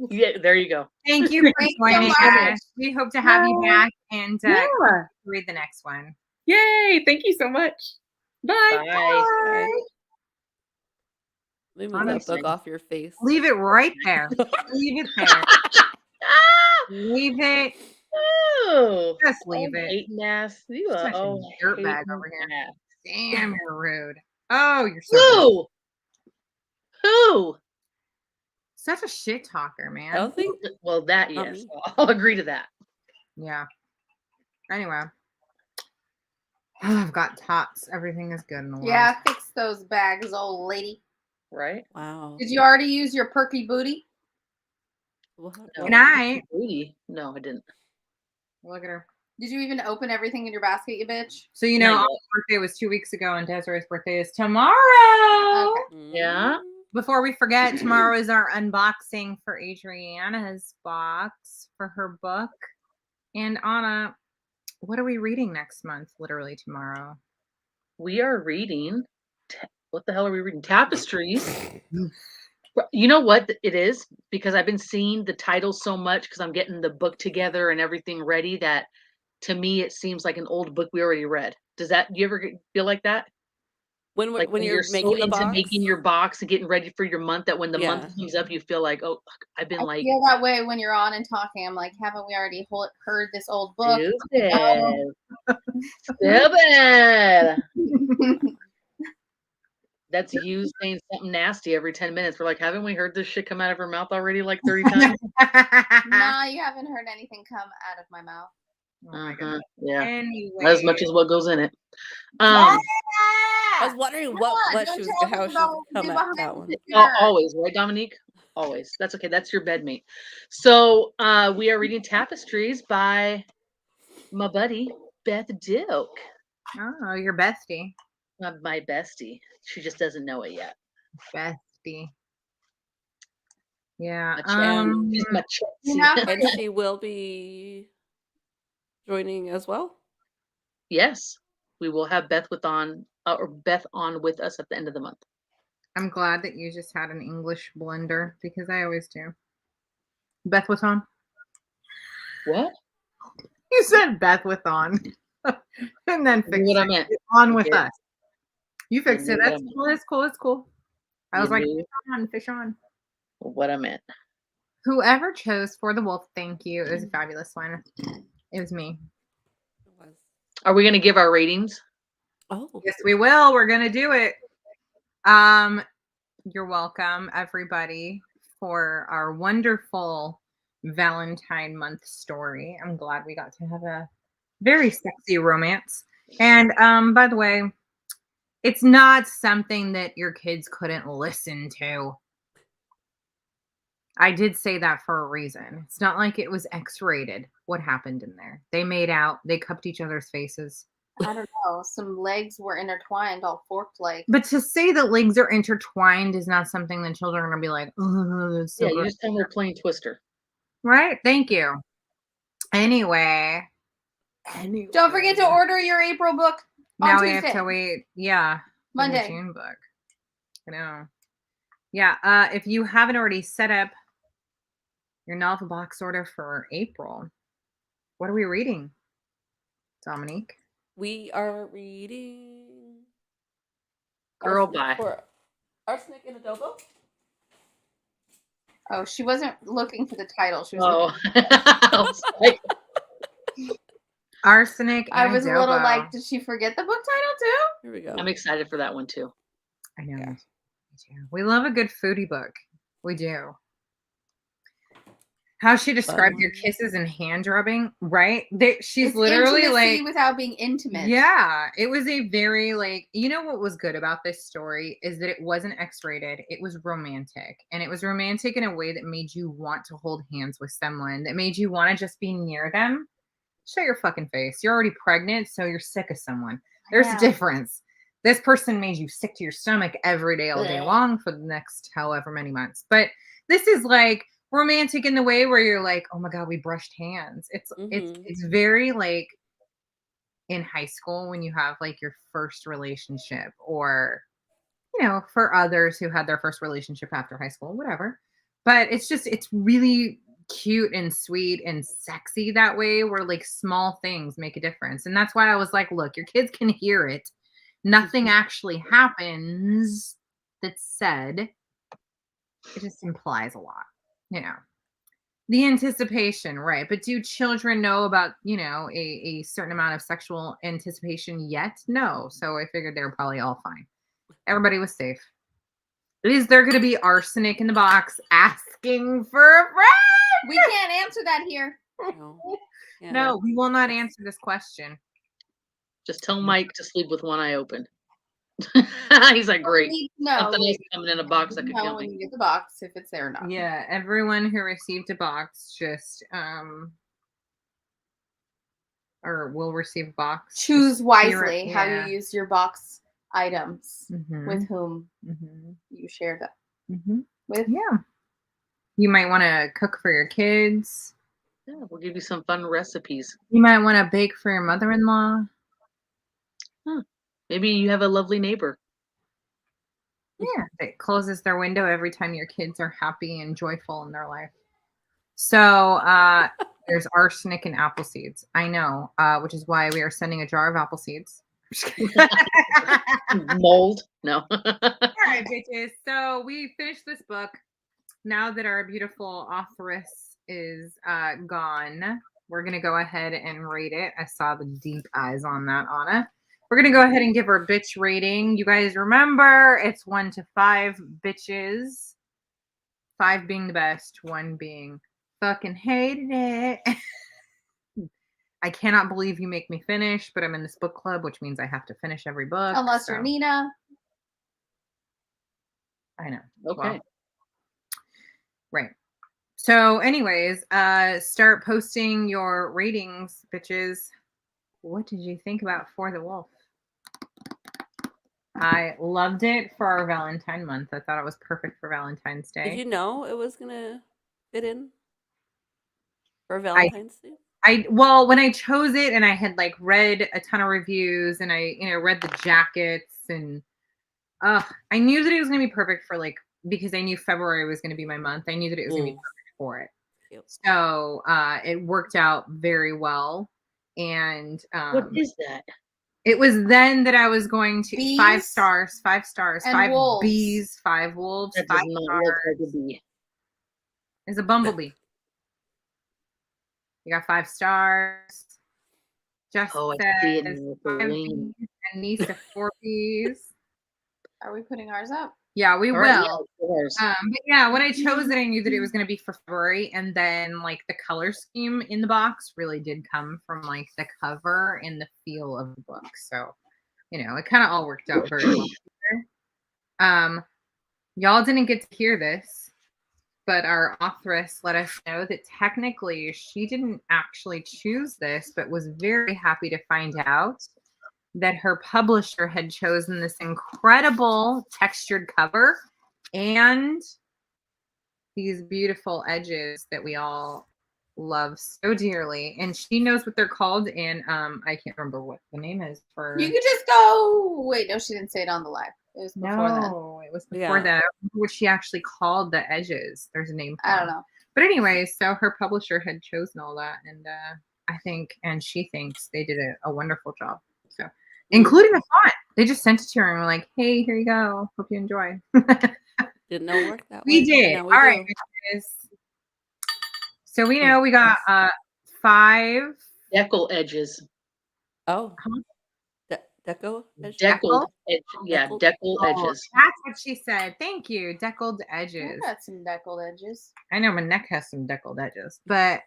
Yeah, there you go. Thank you for Thanks so joining much. us. We hope to have you back and Yeah. read the next one. Yay. Thank you so much. Bye. Bye. Let me move that Honestly. book off your face. Leave it right there. Leave it there. Leave it Oh, Just leave it. hating ass. You are Such a dirtbag hating over here. ass. Damn, you're rude. Oh, you're so rude. Who? Such a shit talker, I man. don't think. Well, that Not yes, me. I'll agree to that. Yeah. Anyway. I've got tots. Everything is good in the world. Yeah, fix those bags, old lady. Right? Wow. Did you already use your perky booty? What? No. Good night. Booty. No, I didn't. Look at her. Did you even open everything in your basket, you bitch? So, you know, Not Alma's birthday was 2 weeks ago, and Desiree's birthday is tomorrow. Okay. Yeah. Before we forget, tomorrow is our unboxing for Adriana's box for her book. And Anna, what are we reading next month? Literally tomorrow. We are reading. What the hell are we reading? Tapestries. You know what it is? Because I've been seeing the title so much because I'm getting the book together and everything ready that to me it seems like an old book we already read. Does that you ever feel like that? Like When you're so making the into box, making your box and getting ready for your month that when the month Yeah. comes up you feel like, oh, I've been I like feel that way when you're on and talking. I'm like, haven't we already heard this old book? stupid. Stupid. That's you saying something nasty every 10 minutes. We're like, haven't we heard this shit come out of her mouth already like 30 times? Nah, you haven't heard anything come out of my mouth. Yeah. Anyway. As much as what goes in it. I was wondering Come what on, she don't was tell how us she about was what we come do at that behind one. the scenes. Always, right, Dominique? Always. That's okay. That's your bed mate. So we are reading Tapestries by my buddy, Beth Duke. Oh, your bestie. My bestie. She just doesn't know it yet. Bestie. Yeah. She's my You know, And she will be joining as well. Yes. We will have Beth on with us at the end of the month. I'm glad that you just had an English blender because I always do. Beth was on. What? You said Beth was on. And then fixed what I it. meant. On with did. us. You fixed You it. knew what That's I meant. cool. That's cool. That's cool. I was You like, knew fish on. what I meant. Whoever chose For the Wolf, thank you. It was a fabulous one. It was me. Are we going to give our ratings? Oh, Yes, we will. We're gonna do it. You're welcome, everybody, for our wonderful Valentine month story. I'm glad we got to have a very sexy romance. And by the way, it's not something that your kids couldn't listen to. I did say that for a reason. It's not like it was X-rated. What happened in there? They made out. They cupped each other's faces. I don't know. Some legs were intertwined, all forked like. But to say that legs are intertwined is not something that children are going to be like, oh, that's so Yeah, you gross." just tell them they're playing Twister. Right? Thank you. Anyway. Don't forget to order your April book on Now we Tuesday. have to wait. Yeah. for the Monday. June book. I know. Yeah. If you haven't already set up your novel box order for April, what are we reading, Dominique? we are reading Girl, Arsenic bye. for Arsenic in Adobo. Oh, she wasn't looking for the title. She was. Oh. Looking- I was like, Arsenic. I and was a little Adobo. like, did she forget the book title too? Here we go. I'm excited for that one too. I know. Yeah. Me too. We love a good foodie book. We do. How she described your kisses and hand rubbing, right? She's It's literally intimacy like, without being intimate. yeah, it was a very like, you know what was good about this story is that it wasn't X-rated. It was romantic. And it was romantic in a way that made you want to hold hands with someone, that made you want to just be near them. Shut your fucking face. You're already pregnant, so you're sick of someone. There's a difference. This person made you sick to your stomach every day, all day long for the next however many months. But this is like romantic in the way where you're like, oh my God, we brushed hands. It's very like in high school when you have like your first relationship, or you know, for others who had their first relationship after high school, whatever. But it's really cute and sweet and sexy that way, where like small things make a difference. And that's why I was like, look, your kids can hear it. Nothing actually happens that's said. It just implies a lot, you know. The anticipation, right? But do children know about, a certain amount of sexual anticipation yet? No. So I figured they were probably all fine. Everybody was safe. Is there going to be arsenic in the box asking for a friend? We can't answer that here. No. Yeah. No, we will not answer this question. Just tell Mike to sleep with one eye open. He's like, great. No, Something else coming in a box that could kill when me. you get the box if it's there or not. Yeah, everyone who received a box just or will receive a box. Choose just wisely how yeah. you use your box items Mhm. with whom Mhm. you share them Mhm. with. Yeah. You might want to cook for your kids. Yeah, we'll give you some fun recipes. You might want to bake for your mother-in-law. Maybe you have a lovely neighbor. Yeah, that closes their window every time your kids are happy and joyful in their life. So there's arsenic in apple seeds. I know, which is why we are sending a jar of apple seeds. Mold? No. All right, bitches. So we finished this book. Now that our beautiful authoress is gone, we're going to go ahead and rate it. I saw the deep eyes on that, Anna. We're going to go ahead and give her a bitch rating. You guys remember, it's 1 to 5 bitches. 5 being the best, 1 being fucking hated it. I cannot believe you make me finish, but I'm in this book club, which means I have to finish every book. Unless you're Nina. I know. Okay. Well, right. So anyways, start posting your ratings, bitches. What did you think about For the Wolf? I loved it for our Valentine month. I thought it was perfect for Valentine's Day. Did you know it was gonna fit in for Valentine's Day? Well, when I chose it and I had like read a ton of reviews and I, read the jackets and I knew that it was gonna be perfect for because I knew February was gonna be my month. I knew that it was gonna be perfect for it. Cute. So it worked out very well. And What is that? it was then that I was going to Bees 5 stars, 5 stars, and 5 wolves. bees, 5 wolves, That 5 does not stars. look like a bee. It's a bumblebee. You got 5 stars. Just Oh, I see it says now with the 5 wing. bees and Nisa 4 bees. Are we putting ours up? Yeah, we All will. right, yeah, of course. But yeah, when I chose it, I knew that it was going to be for February, and then the color scheme in the box really did come from the cover and the feel of the book. So, it kind of all worked out very well. Y'all didn't get to hear this, but our authoress let us know that technically she didn't actually choose this, but was very happy to find out that her publisher had chosen this incredible textured cover and these beautiful edges that we all love so dearly. And she knows what they're called. And I can't remember what the name is for. You could just go. Wait, no, she didn't say it on the live. It was before then. No, it was before that. I don't remember what she actually called the edges. There's a name for I don't them. know. But anyway, so her publisher had chosen all that. And I think, and she thinks they did a wonderful job. So, including the font. They just sent it to her and were like, hey, here you go. Hope you enjoy. Didn't know it worked that way. We did. Now we All do. right. So we know we got 5 Deckle edges. Oh. Deco? Deckled edge. Yeah, Deckled? deckle edges. That's what she said. Thank you. Deckled edges. I got some deckled edges. I know my neck has some deckled edges, but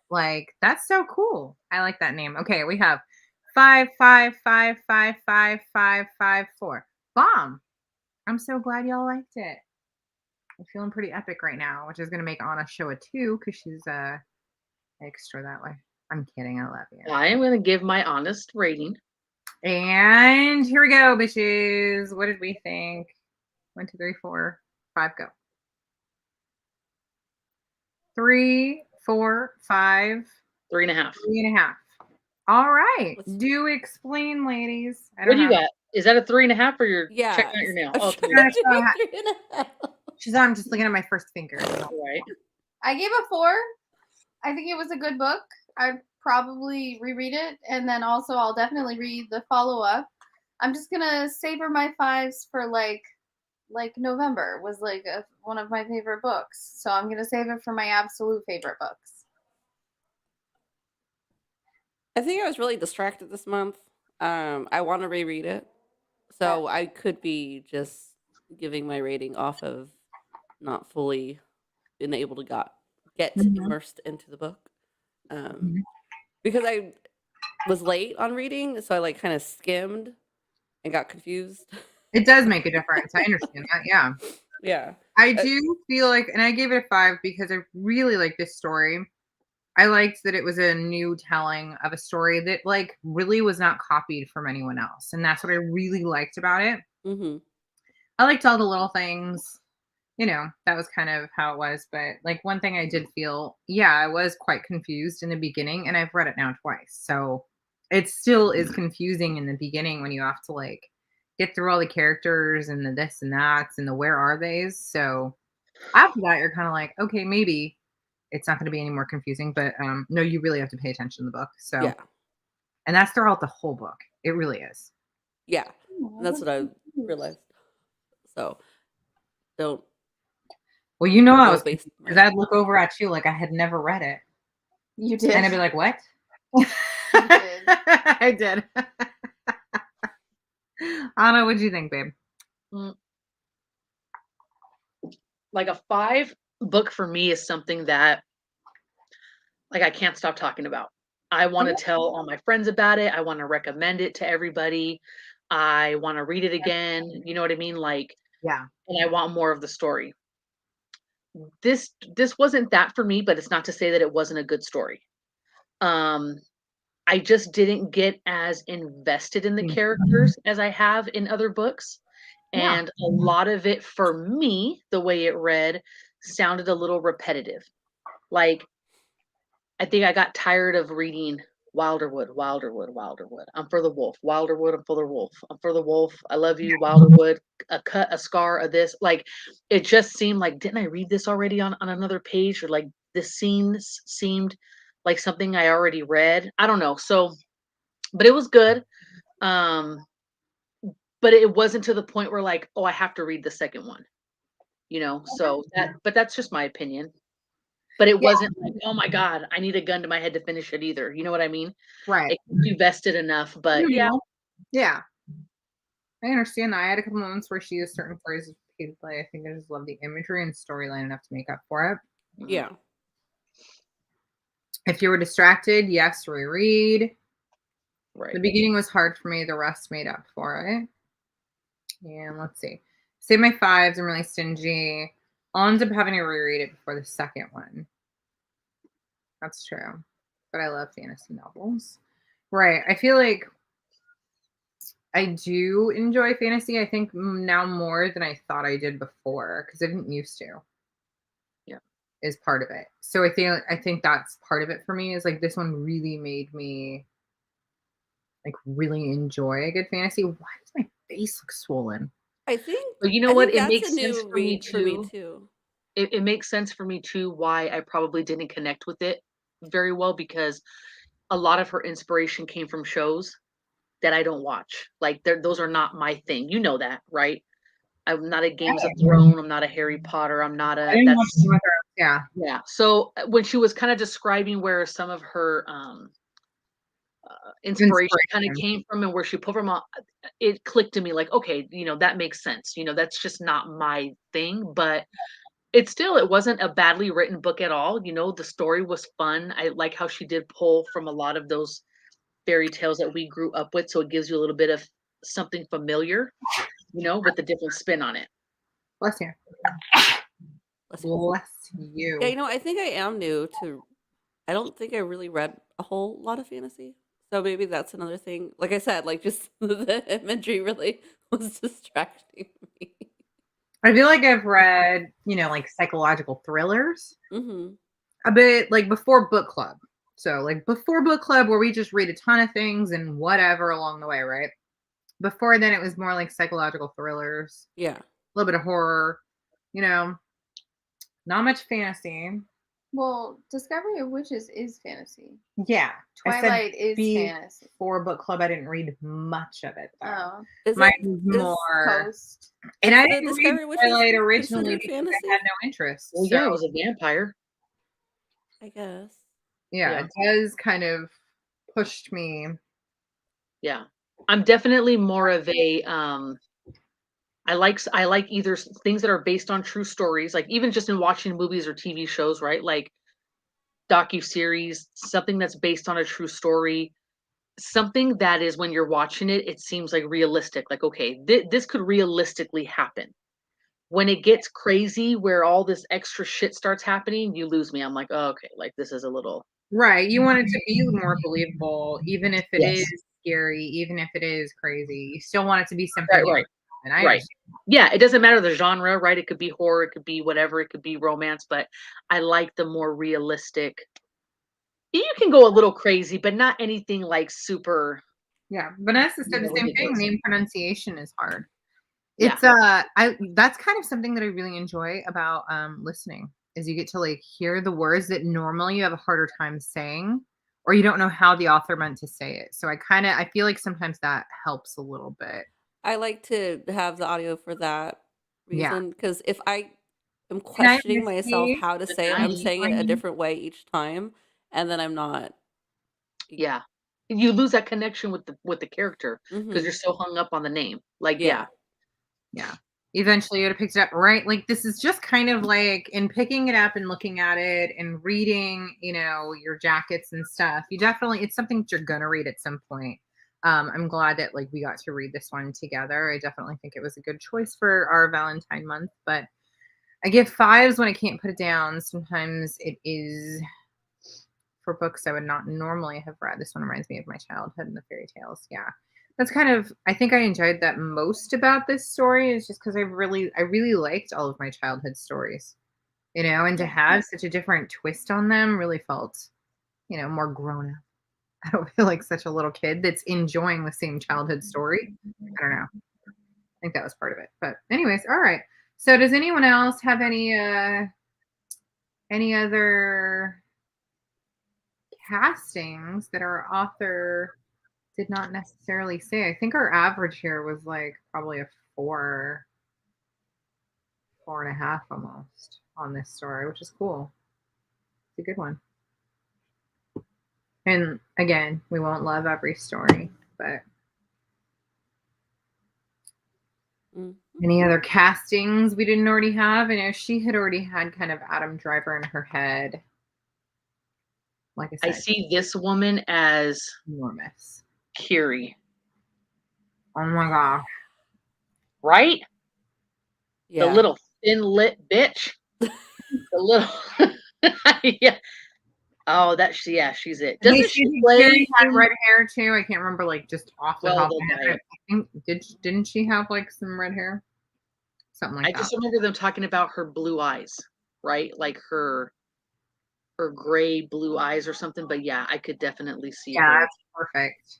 that's so cool. I like that name. Okay, we have 5, 5, 5, 5, 5, 5, 5, 4. Bomb. I'm so glad y'all liked it. I'm feeling pretty epic right now, which is gonna make Anna show a 2 because she's extra that way. I'm kidding. I love you. I am going to give my honest rating. And here we go, bitches. What did we think? 1, 2, 3, 4, 5, go. 3, 4, 5. 3.5. 3.5. All right. Do explain, ladies. What do you got? Is that a 3.5 or you're checking out your nail? I'm Oh, trying 3.5. to do 3.5. She's on. I'm just looking at my first finger. Right. I gave a 4. I think it was a good book. I'd probably reread it, and then also I'll definitely read the follow-up. I'm just gonna savor my 5s for like November was one of my favorite books, so I'm gonna save it for my absolute favorite books. I think I was really distracted this month. I want to reread it, so I could be just giving my rating off of not fully being able to get Mhm. immersed into the book. Mhm. Because I was late on reading, so I like kind of skimmed and got confused. It does make a difference. I understand that. Yeah. Yeah. I do feel like, and I gave it a 5 because I really like this story. I liked that it was a new telling of a story that like really was not copied from anyone else. And that's what I really liked about it. Mm-hmm. I liked all the little things. That was kind of how it was. But like one thing I did feel, yeah, I was quite confused in the beginning, and I've read it now twice. So it still is confusing in the beginning when you have to like get through all the characters and the this and that's and the where are they's. So after that, you're kind of like, okay, maybe it's not going to be any more confusing. But no, you really have to pay attention to the book. So, Yeah. and that's throughout the whole book. It really is. Yeah. That's what I realized. So don't Well, I go was based because I'd look over at you like I had never read it. You did. And I'd be like, what? did. I did. Anna, what'd you think, babe? Like a 5 book for me is something that like I can't stop talking about. I want to tell all my friends about it. I want to recommend it to everybody. I want to read it again. You know what I mean? Like, Yeah. and I want more of the story. This wasn't that for me, but it's not to say that it wasn't a good story. I just didn't get as invested in the characters as I have in other books. Yeah. And a lot of it for me, the way it read, sounded a little repetitive. Like, I think I got tired of reading Wilderwood, Wilderwood, Wilderwood. I'm for the wolf. Wilderwood, I'm for the wolf. I'm for the wolf. I love you, Wilderwood. A cut, a scar, a this. Like, it just seemed like, didn't I read this already on another page? Or like the scenes seemed like something I already read. I don't know. So, but it was good. But it wasn't to the point where like, oh, I have to read the second one. So but that's just my opinion. But it wasn't like, oh my God, I need a gun to my head to finish it either. You know what I mean? Right. It keeps you vested enough, but yeah. Yeah. I understand that. I had a couple moments where she used certain phrases repeatedly. I think I just love the imagery and storyline enough to make up for it. Yeah. If you were distracted, yes, reread. Right. The beginning was hard for me. The rest made up for it. And let's see. Say my 5s. I'm really stingy. I'll end up having to reread it before the second one. That's true. But I love fantasy novels. Right. I feel like I do enjoy fantasy. I think now more than I thought I did before because I didn't used to. Yeah. Is part of it. So I think that's part of it for me is like this one really made me like really enjoy a good fantasy. Why does my face look swollen? I think But you know I what? think It that's makes a sense new for me read for me too. too. It makes sense for me too why I probably didn't connect with it very well because a lot of her inspiration came from shows that I don't watch. Like those are not my thing. You know that, right? I'm not a Games of Thrones. I'm not a Harry Potter. I'm not I a didn't watch Game of Thrones. yeah. So when she was kind of describing where some of her inspiration kind of came from and where she pulled from, it clicked to me like, okay, that makes sense. That's just not my thing, but it wasn't a badly written book at all. The story was fun. I like how she did pull from a lot of those fairy tales that we grew up with, so it gives you a little bit of something familiar, with a different spin on it. Bless you. Bless you. Yeah, I think I am new to. I don't think I really read a whole lot of fantasy, so maybe that's another thing. Like I said, like just the imagery really was distracting me. I feel like I've read, like psychological thrillers a bit like before book club. So like before book club where we just read a ton of things and whatever along the way, right? Before then it was more like psychological thrillers. Yeah. A little bit of horror, not much fantasy. Well, Discovery of Witches is fantasy. Yeah. Twilight is fantasy. For book club, I didn't read much of it. Oh. Mine was more Post. And I didn't read Twilight originally because I had no interest. Well, yeah, it was a vampire. I guess. Yeah, it does kind of pushed me. Yeah. I'm definitely more of a I like either things that are based on true stories, like even just in watching movies or TV shows, right? Like docu-series, something that's based on a true story, something that is when you're watching it, it seems like realistic. Like, okay, this could realistically happen. When it gets crazy, where all this extra shit starts happening, you lose me. I'm like, oh, okay, like this is a little Right. You want it to be more believable, even if it is yes, scary, even if it is crazy. You still want it to be something right, you right, and I right. understand. Yeah, it doesn't matter the genre, right? It could be horror, it could be whatever, it could be romance, but I like the more realistic. You can go a little crazy, but not anything like super, Yeah. Vanessa said the same thing. ridiculous. Name pronunciation is hard. Yeah. It's I that's kind of something that I really enjoy about listening is you get to like hear the words that normally you have a harder time saying or you don't know how the author meant to say it. So I feel like sometimes that helps a little bit. I like to have the audio for that Yeah. reason because if I am Good night, questioning myself Misty. how to Good say it, I'm night. saying it a different way each time, and then I'm not. Yeah. You lose that connection with the character because you're Mm-hmm. so hung up on the name. Like, Yeah. yeah. Yeah. Eventually you'd have picked it up, right? Like this is just kind of like in picking it up and looking at it and reading, your jackets and stuff. It's something that you're gonna read at some point. I'm glad that like we got to read this one together. I definitely think it was a good choice for our Valentine month, but I give fives when I can't put it down. Sometimes it is for books I would not normally have read. This one reminds me of my childhood and the fairy tales. Yeah. That's kind of I think I enjoyed that most about this story is just because I really liked all of my childhood stories. And to have such a different twist on them really felt, more grown up. I don't feel like such a little kid that's enjoying the same childhood story. I don't know. I think that was part of it. But anyways, all right. So does anyone else have any other castings that our author did not necessarily say? I think our average here was like probably a 4.5 almost on this story, which is cool. It's a good one. And again, we won't love every story, but any other castings we didn't already have? I know she had already had kind of Adam Driver in her head. Like I I said, see this woman as enormous. Kiri, Oh my gosh. right? The Yeah. little thin lit bitch. The little yeah. Oh, yeah, she's it. Hey, Doesn't she Susie play Carey had in red hair too. I can't remember like just off the Well, top of they'll my dye head. it. I think didn't she have like some red hair? Something I like that. just remember them talking about her blue eyes, right? Like her gray blue eyes or something. But yeah, I could definitely see Yeah, her. that's perfect.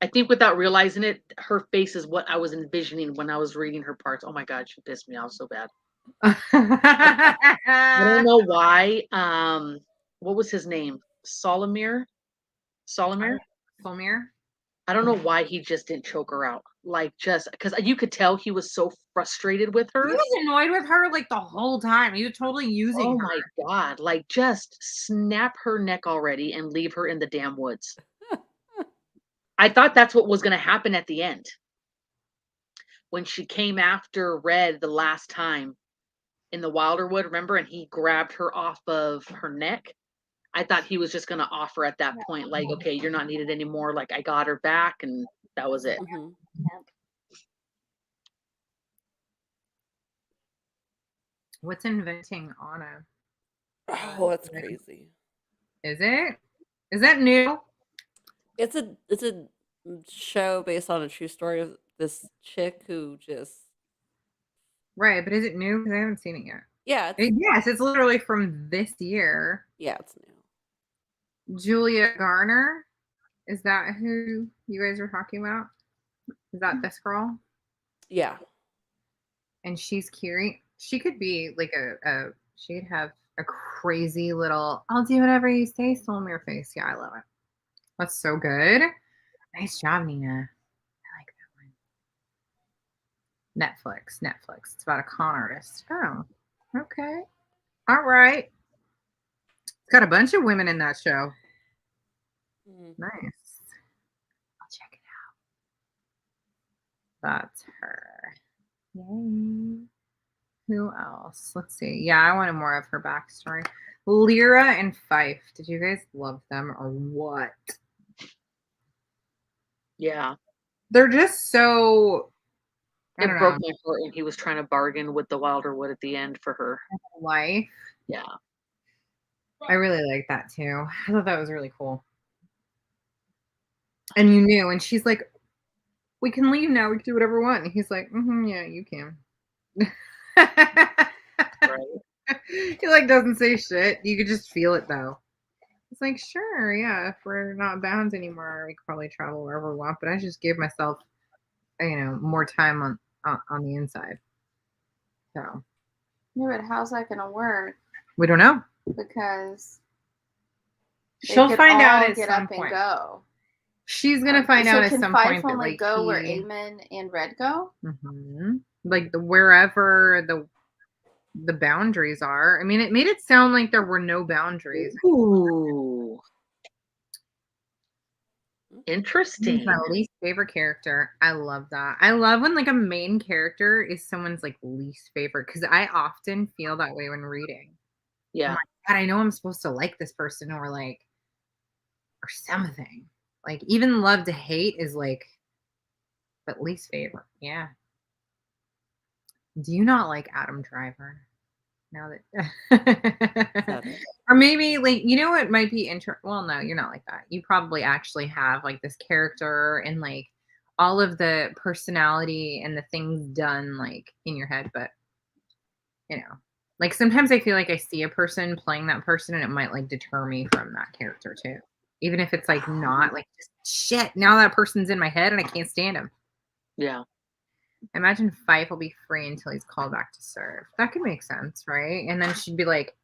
I think without realizing it, her face is what I was envisioning when I was reading her parts. Oh my God, she pissed me off so bad. I don't know why. What was his name? Solomir? Solomir? Solmir? I don't know why he just didn't choke her out. Like just because you could tell he was so frustrated with He her. was annoyed with her like the whole time. He was totally using Oh her. my God. Like just snap her neck already and leave her in the damn woods. I thought that's what was gonna happen at the end. When she came after Red the last time in the Wilderwood, remember? And he grabbed her off of her neck. I thought he was just gonna offer at that point, like, okay, you're not needed anymore. Like I got her back, and that was it. Mm-hmm. What's inventing Anna? Oh, that's crazy. Is it? Is that new? It's a show based on a true story of this chick who just Right, but is it new? Because I haven't seen it yet. yeah, Yes, it's literally from this year. it's new. Julia Garner. Is that who you guys are talking about? Is that this girl? Yeah. And she's Kiri. She could be like she'd have a crazy little I'll do whatever you say, Solmir face. Yeah, I love it. That's so good. Nice job, Nina. I like that one. Netflix. It's about a con artist. Oh, okay. All right. It's got a bunch of women in that show. Nice. I'll check it out. That's her. Yay. Who else? Let's see. Yeah, I wanted more of her backstory. Lyra and Fife. Did you guys love them or what? Yeah. They're just so. I It don't broke know. my heart when he was trying to bargain with the Wilderwood at the end for her. Life. Yeah. I really like that too. I thought that was really cool. And you knew, and she's like, "We can leave now. We can do whatever we want." And he's like, "Yeah, you can." Right. He like doesn't say shit. You could just feel it though. It's like, sure, yeah, if we're not bound anymore, we could probably travel wherever we want. But I just gave myself, more time on the inside. So Yeah, but how's that gonna work? we don't know. Because She'll find out at get some up point. and go. She's gonna find out at some Fife point that only like go where Aemon and Red go? Like wherever the boundaries are. I mean, it made it sound like there were no boundaries. Ooh. Interesting. He's my least favorite character. I love that. I love when like a main character is someone's like least favorite because I often feel that way when reading. Yeah. God, I know I'm supposed to like this person or something. Like even love to hate is like, but least favorite. Yeah. Do you not like Adam Driver? Now that or maybe like what might be well, no, you're not like that. You probably actually have like this character and like all of the personality and the things done like in your head, but like sometimes I feel like I see a person playing that person and it might like deter me from that character too. Even if it's like not like just shit, now that person's in my head and I can't stand him. Yeah. Imagine Fife will be free until he's called back to serve. That could make sense, right? And then she'd be like,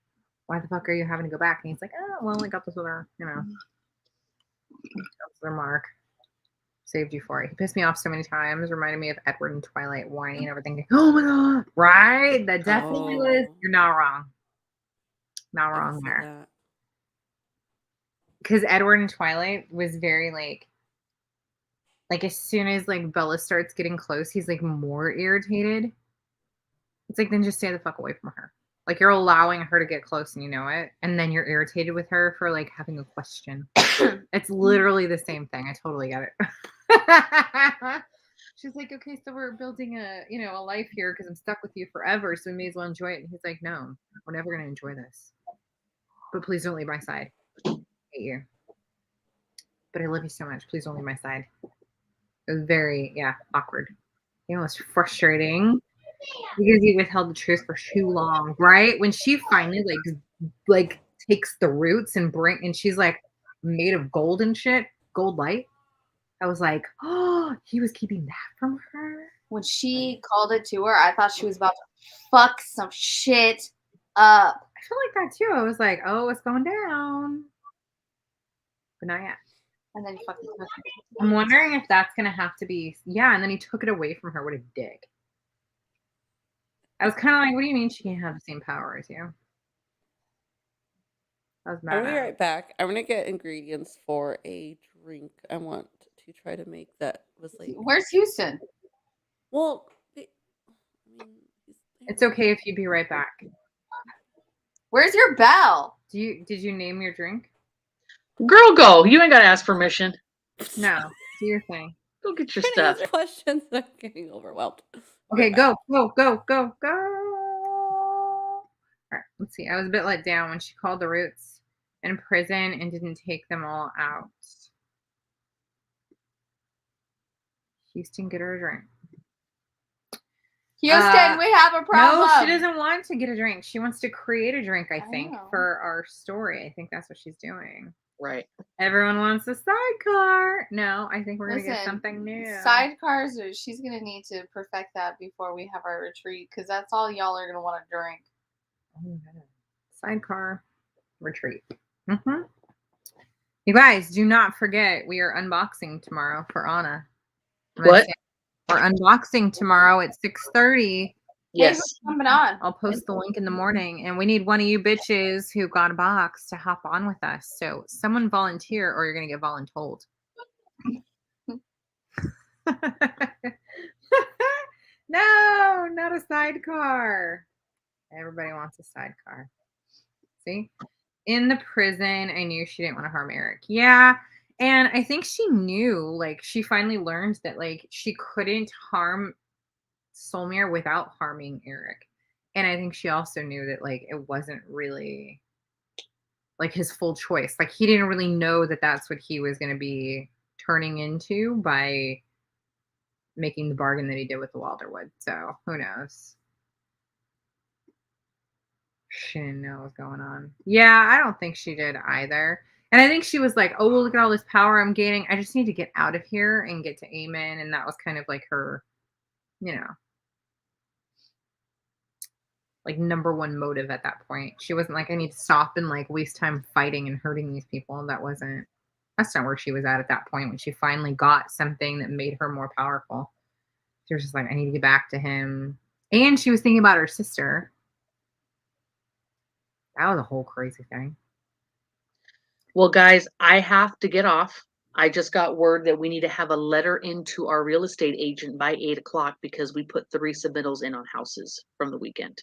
"Why the fuck are you having to go back?" And he's like, "Oh, well, I got this with her, That was their mark. Saved you for it." He pissed me off so many times. Reminded me of Edward and Twilight whining and everything. Oh my god! Right? That definitely was. You're not wrong. Not wrong there. Because Edward and Twilight was very like as soon as like Bella starts getting close, he's like more irritated. It's like, then just stay the fuck away from her. Like you're allowing her to get close and you know it. And then you're irritated with her for like having a question. It's literally the same thing. I totally get it. She's like, okay, so we're building a life here because I'm stuck with you forever. So we may as well enjoy it. And he's like, no, we're never going to enjoy this. But please don't leave my side. I hate you. But I love you so much. Please don't leave my side. It was very, awkward. It was frustrating because he withheld the truth for too long, right? When she finally like takes the roots and she's like made of gold and shit, gold light. I was like, oh, he was keeping that from her. When she called it to her, I thought she was about to fuck some shit up. I feel like that too. I was like, oh, it's going down. But not yet. And then he fucking took it. I'm wondering if that's gonna have to be and then he took it away from her. What a dick. I was kind of like, what do you mean she can't have the same power as you? I was mad. I'll be right back. I'm gonna get ingredients for a drink I want to try to make that was like. Where's Houston? Well, it's okay if you be right back. Where's your bell? Did you name your drink? Girl, go. You ain't gotta ask permission. No, do your thing. Go get your stuff. Questions. I'm getting overwhelmed. Okay, go. All right, let's see. I was a bit let down when she called the roots in prison and didn't take them all out. Houston, get her a drink. Houston, we have a problem. No, she doesn't want to get a drink. She wants to create a drink, I think, for our story. I think that's what she's doing. Right. Everyone wants a sidecar. No, I think we're going to get something new. Sidecars, she's going to need to perfect that before we have our retreat because that's all y'all are going to want to drink. Oh, sidecar retreat. Mm-hmm. You guys, do not forget we are unboxing tomorrow for Anna. What? We're unboxing tomorrow at 6:30 Yes. who's coming on? I'll post the link in the morning, and we need one of you bitches who got a box to hop on with us. So someone volunteer, or you're gonna get voluntold. No, not a sidecar. Everybody wants a sidecar. See? In the prison, I knew she didn't want to harm Eric. Yeah. And I think she knew, like, she finally learned that, like, she couldn't harm Solmir without harming Eric. And I think she also knew that, like, it wasn't really, like, his full choice. Like, he didn't really know that that's what he was going to be turning into by making the bargain that he did with the Walderwood. So who knows? She didn't know what was going on. Yeah, I don't think she did either. And I think she was like, oh, well, look at all this power I'm gaining. I just need to get out of here and get to Amen. And that was kind of like her, you know, like number one motive at that point. She wasn't like, I need to stop and like waste time fighting and hurting these people. That's not where she was at that point when she finally got something that made her more powerful. She was just like, I need to get back to him. And she was thinking about her sister. That was a whole crazy thing. Well, guys, I have to get off. I just got word that we need to have a letter into our real estate agent by 8 o'clock because we put 3 submittals in on houses from the weekend.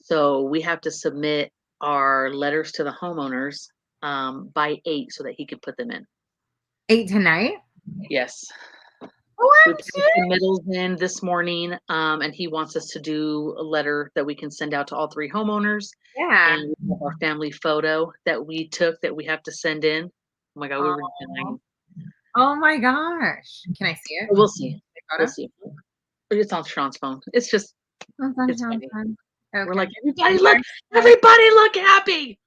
So we have to submit our letters to the homeowners by 8 so that he can put them in. 8 tonight? Yes. What? We put submittals in this morning, and he wants us to do a letter that we can send out to all 3 homeowners. Yeah. And we have our family photo that we took that we have to send in. Oh my God, we were dying. Oh my gosh. Can I see it? We'll see. Photo? We'll see. It's on Sean's phone. It's just, Oh, that it's sounds funny. fun. Okay. We're like, everybody look happy.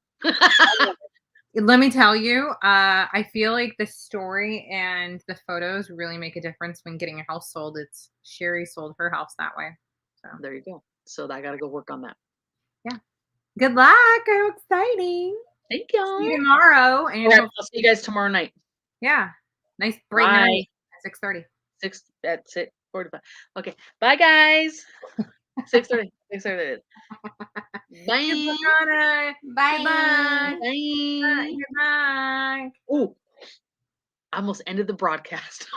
Let me tell you, I feel like the story and the photos really make a difference when getting a house sold. It's Sherry sold her house that way. So There you go. So I got to go work on that. good luck. How exciting. Thank y'all. See you tomorrow. And All right, I'll see you guys tomorrow night. yeah. Nice bright Bye. night at 6:30. 6, that's it. 45. Okay. Bye, guys. 6:30. 6:30. Bye. Bye. Bye. Bye. Goodbye. Ooh. I almost ended the broadcast.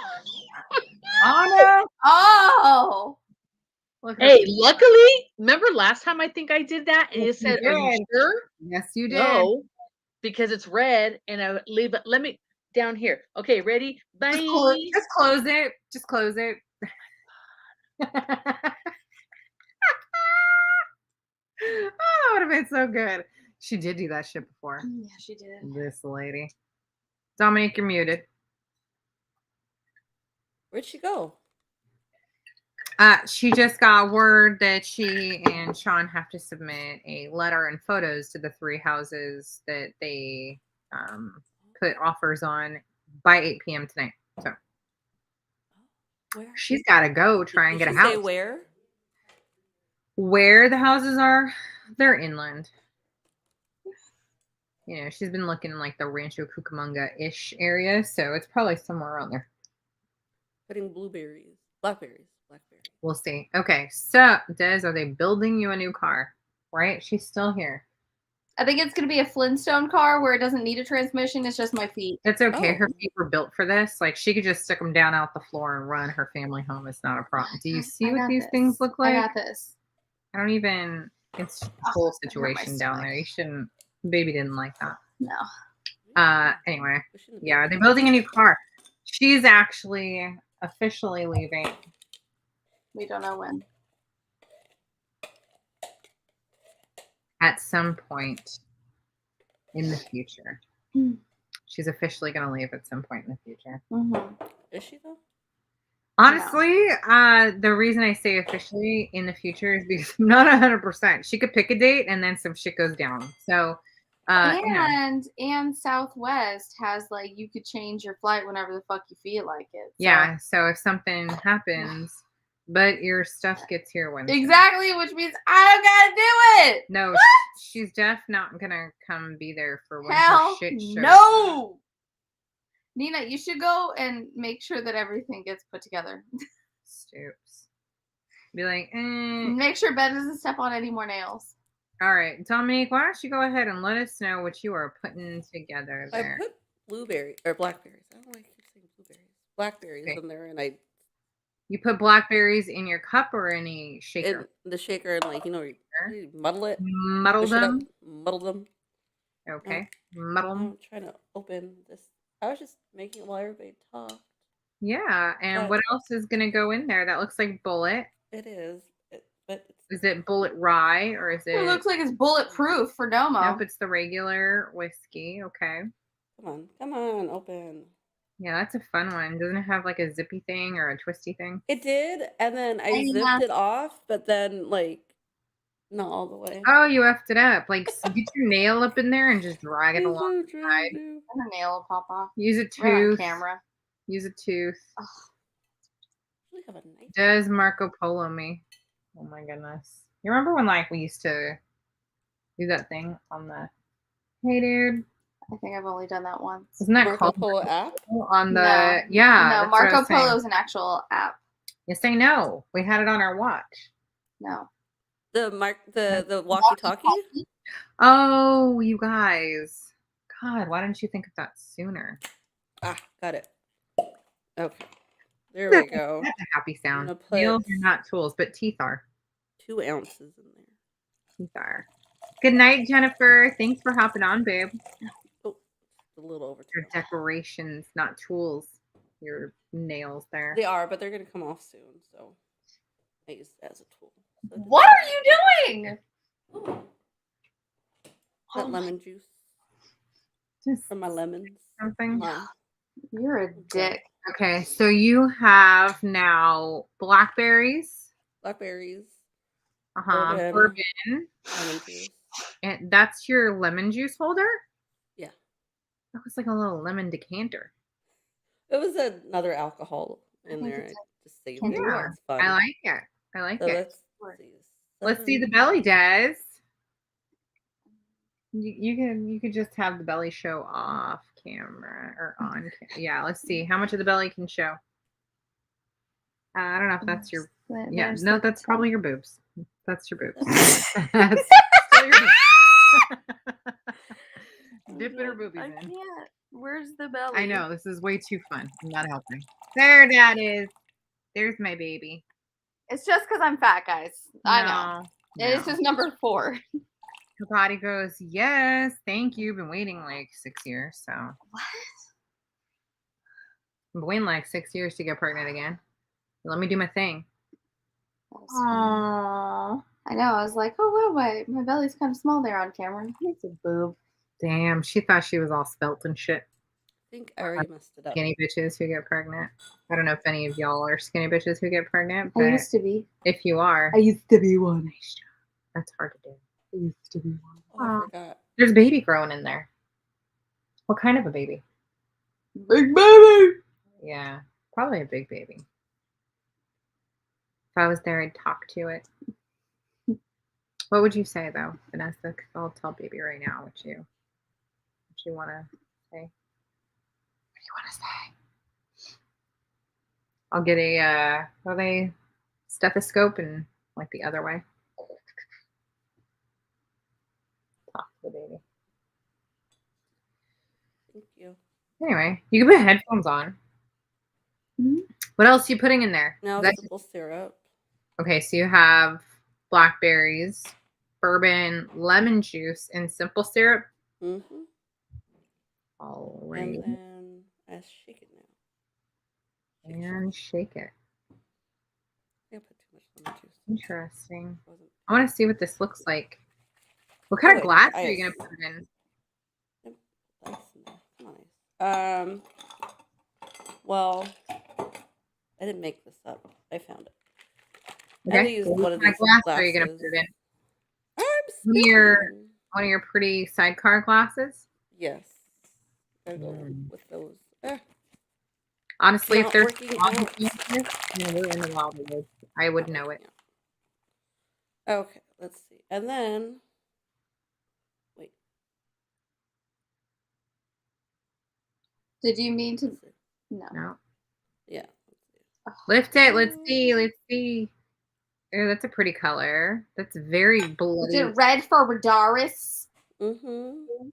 Anna. Oh. Look, Hey, luckily, remember last time I think I did that and it said, are you did. sure? Yes, you did. No, because it's red and I would leave it. Let me down here. Okay, ready? Bye. Just close it. Just close it. Oh, that would have been so good. She did do that shit before. Yeah, she did. This lady. Dominic, you're muted. Where'd she go? She just got word that she and Sean have to submit a letter and photos to the 3 houses that they put offers on by 8 p.m. tonight. So Where? she's got to go try and Did get a she house. say where? Where the houses are, they're inland. You know, she's been looking in like the Rancho Cucamonga-ish area, so it's probably somewhere around there. Putting blueberries, blackberries. We'll see. Okay, so Des, are they building you a new car? Right? She's still here. I think it's going to be a Flintstone car where it doesn't need a transmission. It's just my feet. It's okay. Oh. Her feet were built for this. Like, she could just stick them down out the floor and run her family home. It's not a problem. Do you see I what got these this. things look like? I got this. I don't even. It's a whole situation down there. You shouldn't. Baby didn't like that. No. Anyway, yeah, they're building a new car. She's actually officially leaving. We don't know when. At some point in the future. She's officially going to leave at some point in the future. Mm-hmm. Is she though? Honestly, the reason I say officially in the future is because I'm not 100%. She could pick a date and then some shit goes down. So, you know. And Southwest has like you could change your flight whenever the fuck you feel like it. So. Yeah. So if something happens, but your stuff gets here Wednesday. Exactly, which means I don't gotta do it. No, she's Jeff not gonna come be there for when Hell her shit shows no. up. Nina, you should go and make sure that everything gets put together. Stoops. Be like, Make sure Ben doesn't step on any more nails. All right, Dominique, why don't you go ahead and let us know what you are putting together I there? put blueberry or blackberries. I don't know why I keep saying blueberries. Blackberries Okay. in there, and You put blackberries in your cup or in a shaker? in the shaker, and you muddle it, Muddle push it up, them. muddle them. Okay, muddle them. I'm trying to open this. I was just making it while everybody talked. Yeah, and what else is gonna go in there? That looks like bullet. It is, but it's Is it bullet rye or is it? It looks like it's bulletproof for Domo. Nope, it's the regular whiskey. Okay. come on, open. Yeah, that's a fun one. Doesn't it have like a zippy thing or a twisty thing? It did, and then I Yeah. zipped it off, but then not all the way. Oh, you effed it up. Like, get your nail up in there and just drag it along the side. Her nail will pop off. Use a We're on tooth. camera. Use a tooth. We have a nice. Does Marco Polo me? Oh my goodness. You remember when we used to do that thing on the hey dude? I think I've only done that once. Isn't that Marco called Polo app? on the No. yeah? No, Marco Polo is an actual app. Yes, I know. We had it on our watch. No. The walkie-talkie? Oh, you guys. God, why didn't you think of that sooner? Ah, got it. Okay. There we go. That's a happy sound. I'm gonna put Nails are not tools, but teeth are. 2 ounces in there. Teeth are. Good night, Jennifer. Thanks for hopping on, babe. Oh, a little over 2 Your decorations, not tools. Your nails there. They are, but they're gonna come off soon, so I use it as a tool. So What are you doing? that lemon juice Just from my lemons. something. You're a dick. Okay, so you have now blackberries. Blackberries. Bourbon. Lemon juice. And that's your lemon juice holder? Yeah. That was like a little lemon decanter. It was another alcohol in there. I just saved it. Yeah, It's fun. I like it. I like So it. let's See the belly, Des. You could just have the belly show off camera or on. Yeah, let's see how much of the belly can show. I don't know if that's your. Yeah, no, that's probably your boobs. That's your boobs. That's still your boobs. Dipping her boobies in. I can't. Where's the belly? I know this is way too fun. I'm not helping. There, that is. There's my baby. It's just because I'm fat, guys. I know. No. This is number 4. Her body goes, yes, thank you. Been waiting like 6 years, so. What? I've been waiting like 6 years to get pregnant again. Let me do my thing. Aww. I know. I was like, oh wow, my belly's kind of small there on camera. It's a boob. Damn, she thought she was all spelt and shit. I think I already messed it up. Skinny bitches who get pregnant. I don't know if any of y'all are skinny bitches who get pregnant, but I used to be. if you are, I used to be one. nice job. That's hard to do. I used to be one. Oh, I forgot. There's a baby growing in there. What kind of a baby? Big baby. Yeah, probably a big baby. If I was there, I'd talk to it. What would you say though, Vanessa? 'Cause I'll tell baby right now what you want to say. What do you want to say? I'll get a stethoscope and like the other way. Talk to the baby. Thank you. Anyway, you can put headphones on. Mm-hmm. What else are you putting in there? Now simple syrup. Okay, so you have blackberries, bourbon, lemon juice, and simple syrup. Mm-hmm. All right. And then I shake it now. And shake it. I put too much lemon juice. Interesting. I want to see what this looks like. What kind of glass are you gonna put it in? Ice in there. Nice. Well, I didn't make this up. I found it. Okay. What kind of glass are you gonna put it in? One of your pretty sidecar glasses? Yes. Gotta go with those. Honestly, if there's working we're in the wild woods, I would know it. Okay, let's see. And then wait. Did you mean to? No. No. Yeah. Lift it. Let's see. Let's see. Oh, that's a pretty color. That's very Is bloody. it red for Redaris? Mm-hmm.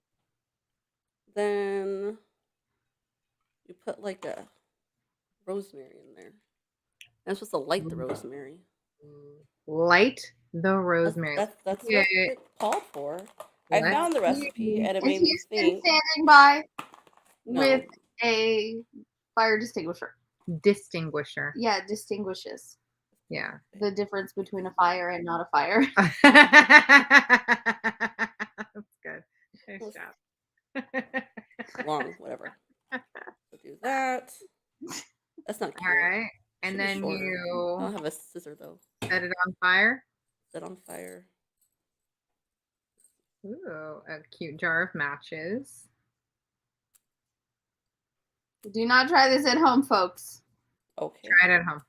Then you put like a rosemary in there. I'm supposed to light the rosemary. Light the That's rosemary. that's Yeah. what it called for. I Let's found the see. recipe and it Is made me Houston think. standing by No. with a fire distinguisher? Distinguisher. Yeah, it distinguishes Yeah. the difference between a fire and not a fire. That's good. Nice Let's- job. Long, whatever. So do that. That's not cute. All right. And Should be then shorter. I you don't have a scissor though. set it on fire. Set on fire. Ooh, a cute jar of matches. Do not try this at home, folks. Okay. Try it at home.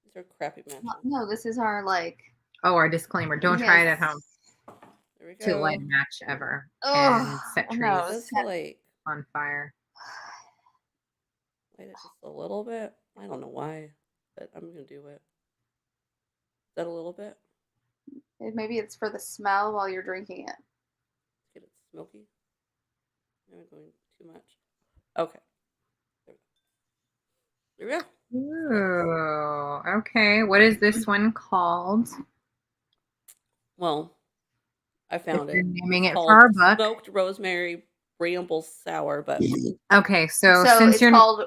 These are crappy matches. No, this is our like. Oh, our disclaimer. Don't try it at Yes. home. There we go. To light a match ever. Ugh, And set trees no. Just like on fire. light it just a little bit. I don't know why, but I'm gonna do it. Is that a little bit? Maybe it's for the smell while you're drinking it. Get it smoky. Am I going too much? Okay. There we go. Ooh, okay. What is this one called? Well, I found If you're it. naming It's it called for our book. Smoked rosemary bramble sour, but Okay, so So since it's you're called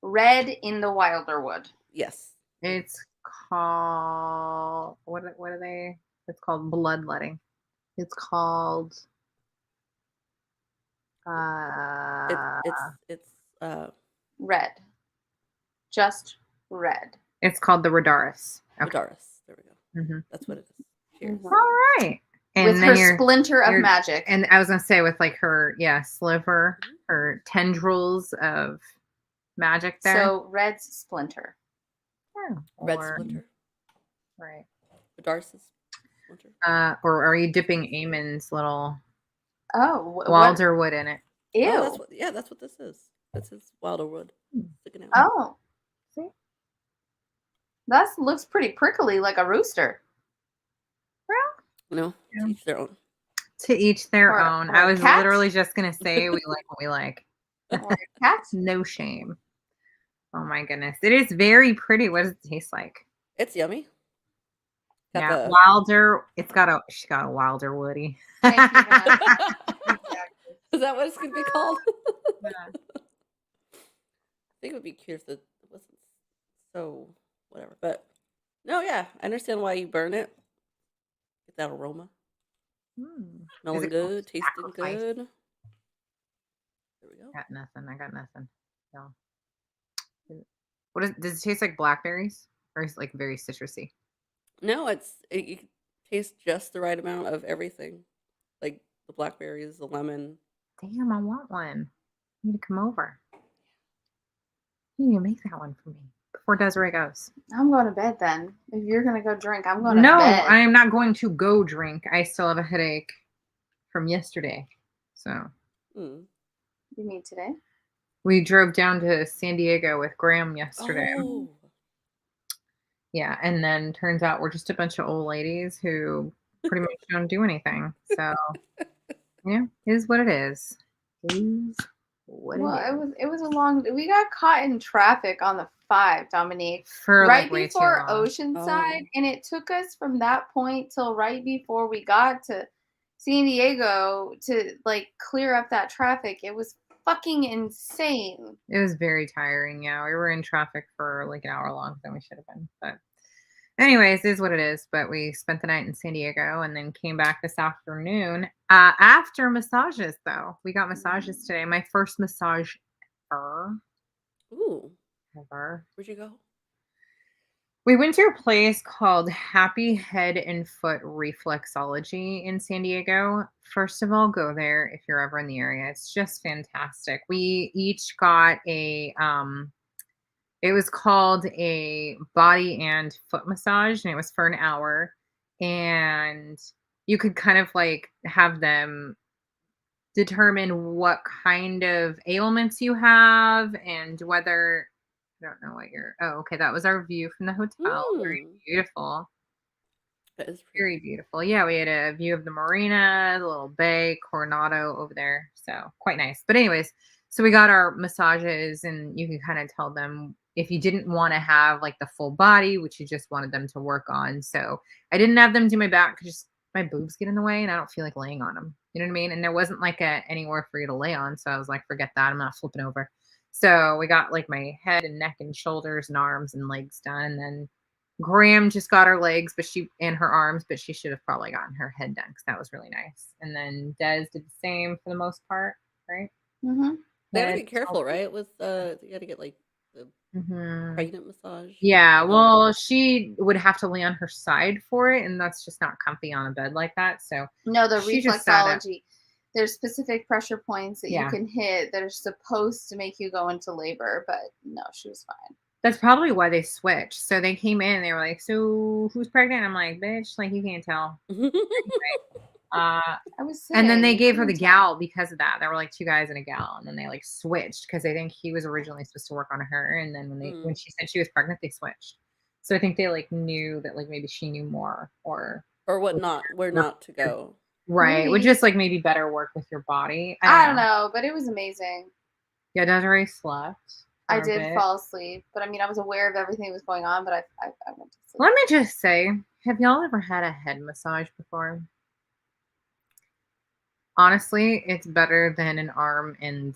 Red in the Wilderwood. yes. it's called what are they? It's called bloodletting. It's called It's Red. Just red. it's called the Redaris. Okay. Redaris. There we go. Mhm. That's what it is. Cheers. Mhm. All right. And With then her you're- splinter of you're- magic. And I was gonna say with like her, sliver, her tendrils of magic there. So Red's splinter. Yeah, Red or- splinter. Right. Redaris' splinter. Or are you dipping Eamon's little Oh, what? Wilderwood in it? Ew. Oh, that's what this is. This is Wilderwood. Sticking out. Oh. See? That looks pretty prickly, like a rooster. No, Yeah. to each their own. To each their Or- own. or I was cat? literally just gonna say we like what we like. Or a cat. No shame. Oh my goodness. It is very pretty. What does it taste like? It's yummy. Got Yeah, the- Wilder. She's got a Wilder Woody. Thank you, Hannah. Exactly. Is that what it's gonna be called? Yeah. I think it would be cute if it wasn't so whatever. But no, yeah, I understand why you burn it. Get that aroma. Mm. Smelling it good, tasting sacrifice? good. There we go. I got nothing. No. Does it taste like blackberries? Or is it like very citrusy? No, you can taste just the right amount of everything. Like the blackberries, the lemon. Damn, I want one. You need to come over. You need to make that one for me before Desiree goes. I'm going to bed then. If you're going to go drink, I'm going to No, bed. I am not going to go drink. I still have a headache from yesterday. So Mm. You mean today? we drove down to San Diego with Graham yesterday. Oh, Yeah, and then turns out we're just a bunch of old ladies who pretty much don't do anything. So yeah, it is what it is. It is what Well, it is. it was a long. We got caught in traffic on the 5, Dominique, For right like way too before long. Oceanside, Oh. and it took us from that point till right before we got to San Diego to like clear up that traffic. It was fucking insane. It was very tiring. Yeah, we were in traffic for like an hour longer than we should have been. But anyways, it is what it is. But we spent the night in San Diego and then came back this afternoon. After massages, though, we got massages today. My first massage ever. ooh, Ever. where'd you go? We went to a place called Happy Head and Foot Reflexology in San Diego. First of all, go there if you're ever in the area. It's just fantastic. We each got it was called a body and foot massage, and it was for an hour. And you could kind of like have them determine what kind of ailments you have and whether I don't know what you're. Oh, okay. That was our view from the hotel. Very beautiful. That is pretty. Very beautiful. Yeah, we had a view of the marina, the little bay, Coronado over there. So quite nice. But anyways, so we got our massages, and you can kind of tell them if you didn't want to have like the full body, which you just wanted them to work on. So I didn't have them do my back because my boobs get in the way and I don't feel like laying on them. You know what I mean? And there wasn't like anywhere for you to lay on. So I was like, forget that. I'm not flipping over. So we got like my head and neck and shoulders and arms and legs done. And then Graham just got her legs, and her arms, but she should have probably gotten her head done because that was really nice. And then Des did the same for the most part, right? Mm-hmm. They have to Head, be careful, right? With you got to get like the pregnant massage. Yeah, well, she would have to lay on her side for it, and that's just not comfy on a bed like that. So No, the she just sat up. reflexology. There's specific pressure points that Yeah. you can hit that are supposed to make you go into labor, but no, she was fine. That's probably why they switched. So they came in and they were like, "So who's pregnant?" I'm like, "Bitch, like you can't tell." I was sick. And then they gave her the gal because of that. There were like two guys and a gal, and then they like switched because I think he was originally supposed to work on her, and then when she said she was pregnant, they switched. So I think they like knew that like maybe she knew more or what not, where not to go. right. Maybe. Would just like maybe better work with your body. I don't know, but it was amazing. Yeah, Desiree slept. I did fall asleep, but I mean, I was aware of everything that was going on, but I went to sleep. Let me just say, have y'all ever had a head massage before? Honestly, it's better than an arm and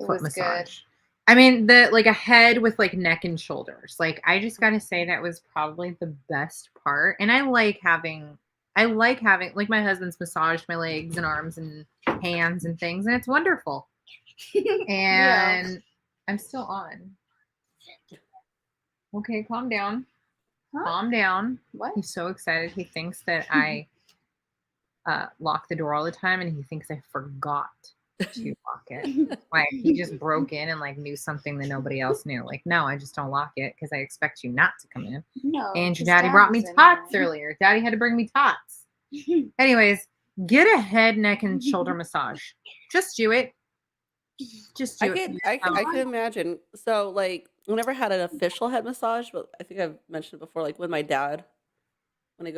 foot massage. Good. I mean, like a head with like neck and shoulders. Like I just gotta say that was probably the best part. And I like having like my husband's massaged my legs and arms and hands and things, and it's wonderful. And I'm still on. Okay, calm down. Huh? Calm down. What? He's so excited. He thinks that I lock the door all the time, and he thinks I forgot to lock it. Like he just broke in and like knew something that nobody else knew. Like, no, I just don't lock it because I expect you not to come in. No. And your daddy brought me tots earlier. Daddy had to bring me tots. Anyways, get a head, neck, and shoulder massage. Just do it. Just do it. I can imagine. So like I never had an official head massage, but I think I've mentioned before, like when I go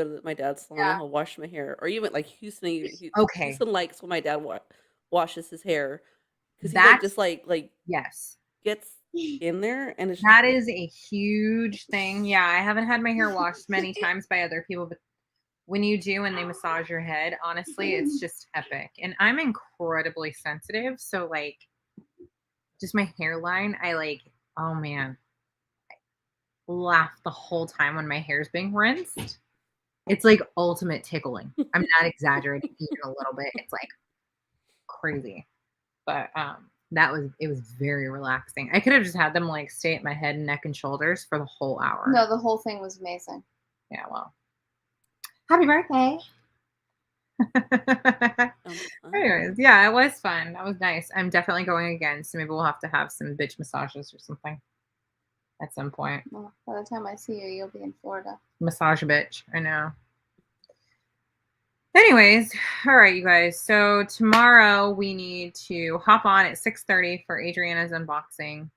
to my dad's salon, he'll wash my hair. Or even like Houston likes when my dad washes his hair because he like, just like yes gets in there, and that is a huge thing. Yeah, I haven't had my hair washed many times by other people, but when you do and they massage your head, honestly, it's just epic. And I'm incredibly sensitive, so like just my hairline, I like, oh man, I laugh the whole time when my hair's being rinsed. It's like ultimate tickling. I'm not exaggerating even a little bit. It's like crazy. But it was very relaxing. I could have just had them like stay at my head, neck, and shoulders for the whole hour. No, the whole thing was amazing. Yeah, well. Happy birthday. Anyways, yeah, it was fun. That was nice. I'm definitely going again, so maybe we'll have to have some bitch massages or something at some point. Well, by the time I see you, you'll be in Florida. Massage bitch. I know. Anyways, all right, you guys. So tomorrow we need to hop on at 6:30 for Adriana's unboxing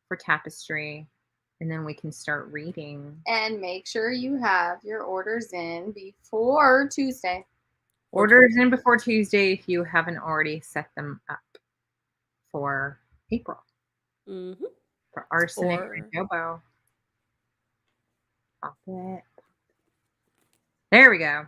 for Tapestry, and then we can start reading. And make sure you have your orders in before Tuesday. Orders in before Tuesday if you haven't already set them up for April. Mm-hmm. For Arsenic and Gobo. Pop it. There we go.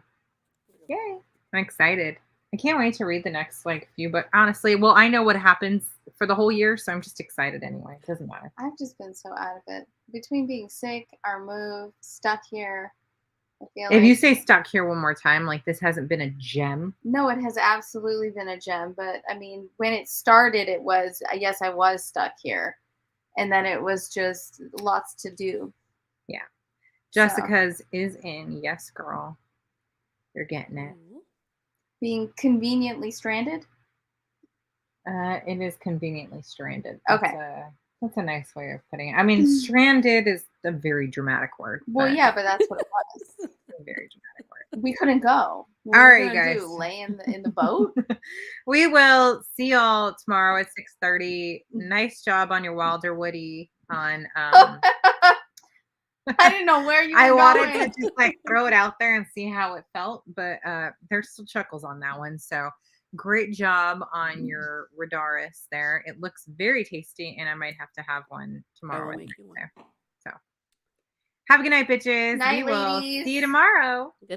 Yay. I'm excited. I can't wait to read the next few, but honestly, well, I know what happens for the whole year, so I'm just excited anyway. It doesn't matter. I've just been so out of it. Between being sick, our move, stuck here, I feel if you say stuck here one more time, this hasn't been a gem. No, it has absolutely been a gem, but I mean, when it started, it was, yes, I was stuck here. And then it was just lots to do. Yeah. Jessica's is in. Yes, girl. You're getting it. Being conveniently stranded? It is conveniently stranded. Okay. That's a nice way of putting it. I mean, stranded is a very dramatic word. Well, yeah, but that's what it was. A very dramatic word. We couldn't go. All right, guys. Lay in the boat? We will see y'all tomorrow at 6:30. Nice job on your Wilder Woody on I didn't know where you were I wanted going. to just like throw it out there and see how it felt, but there's still chuckles on that one. So great job on your Radaris there. It looks very tasty, and I might have to have one I tomorrow. will with make me, you one. so have a good night, bitches. Night, We will ladies. see you tomorrow. Good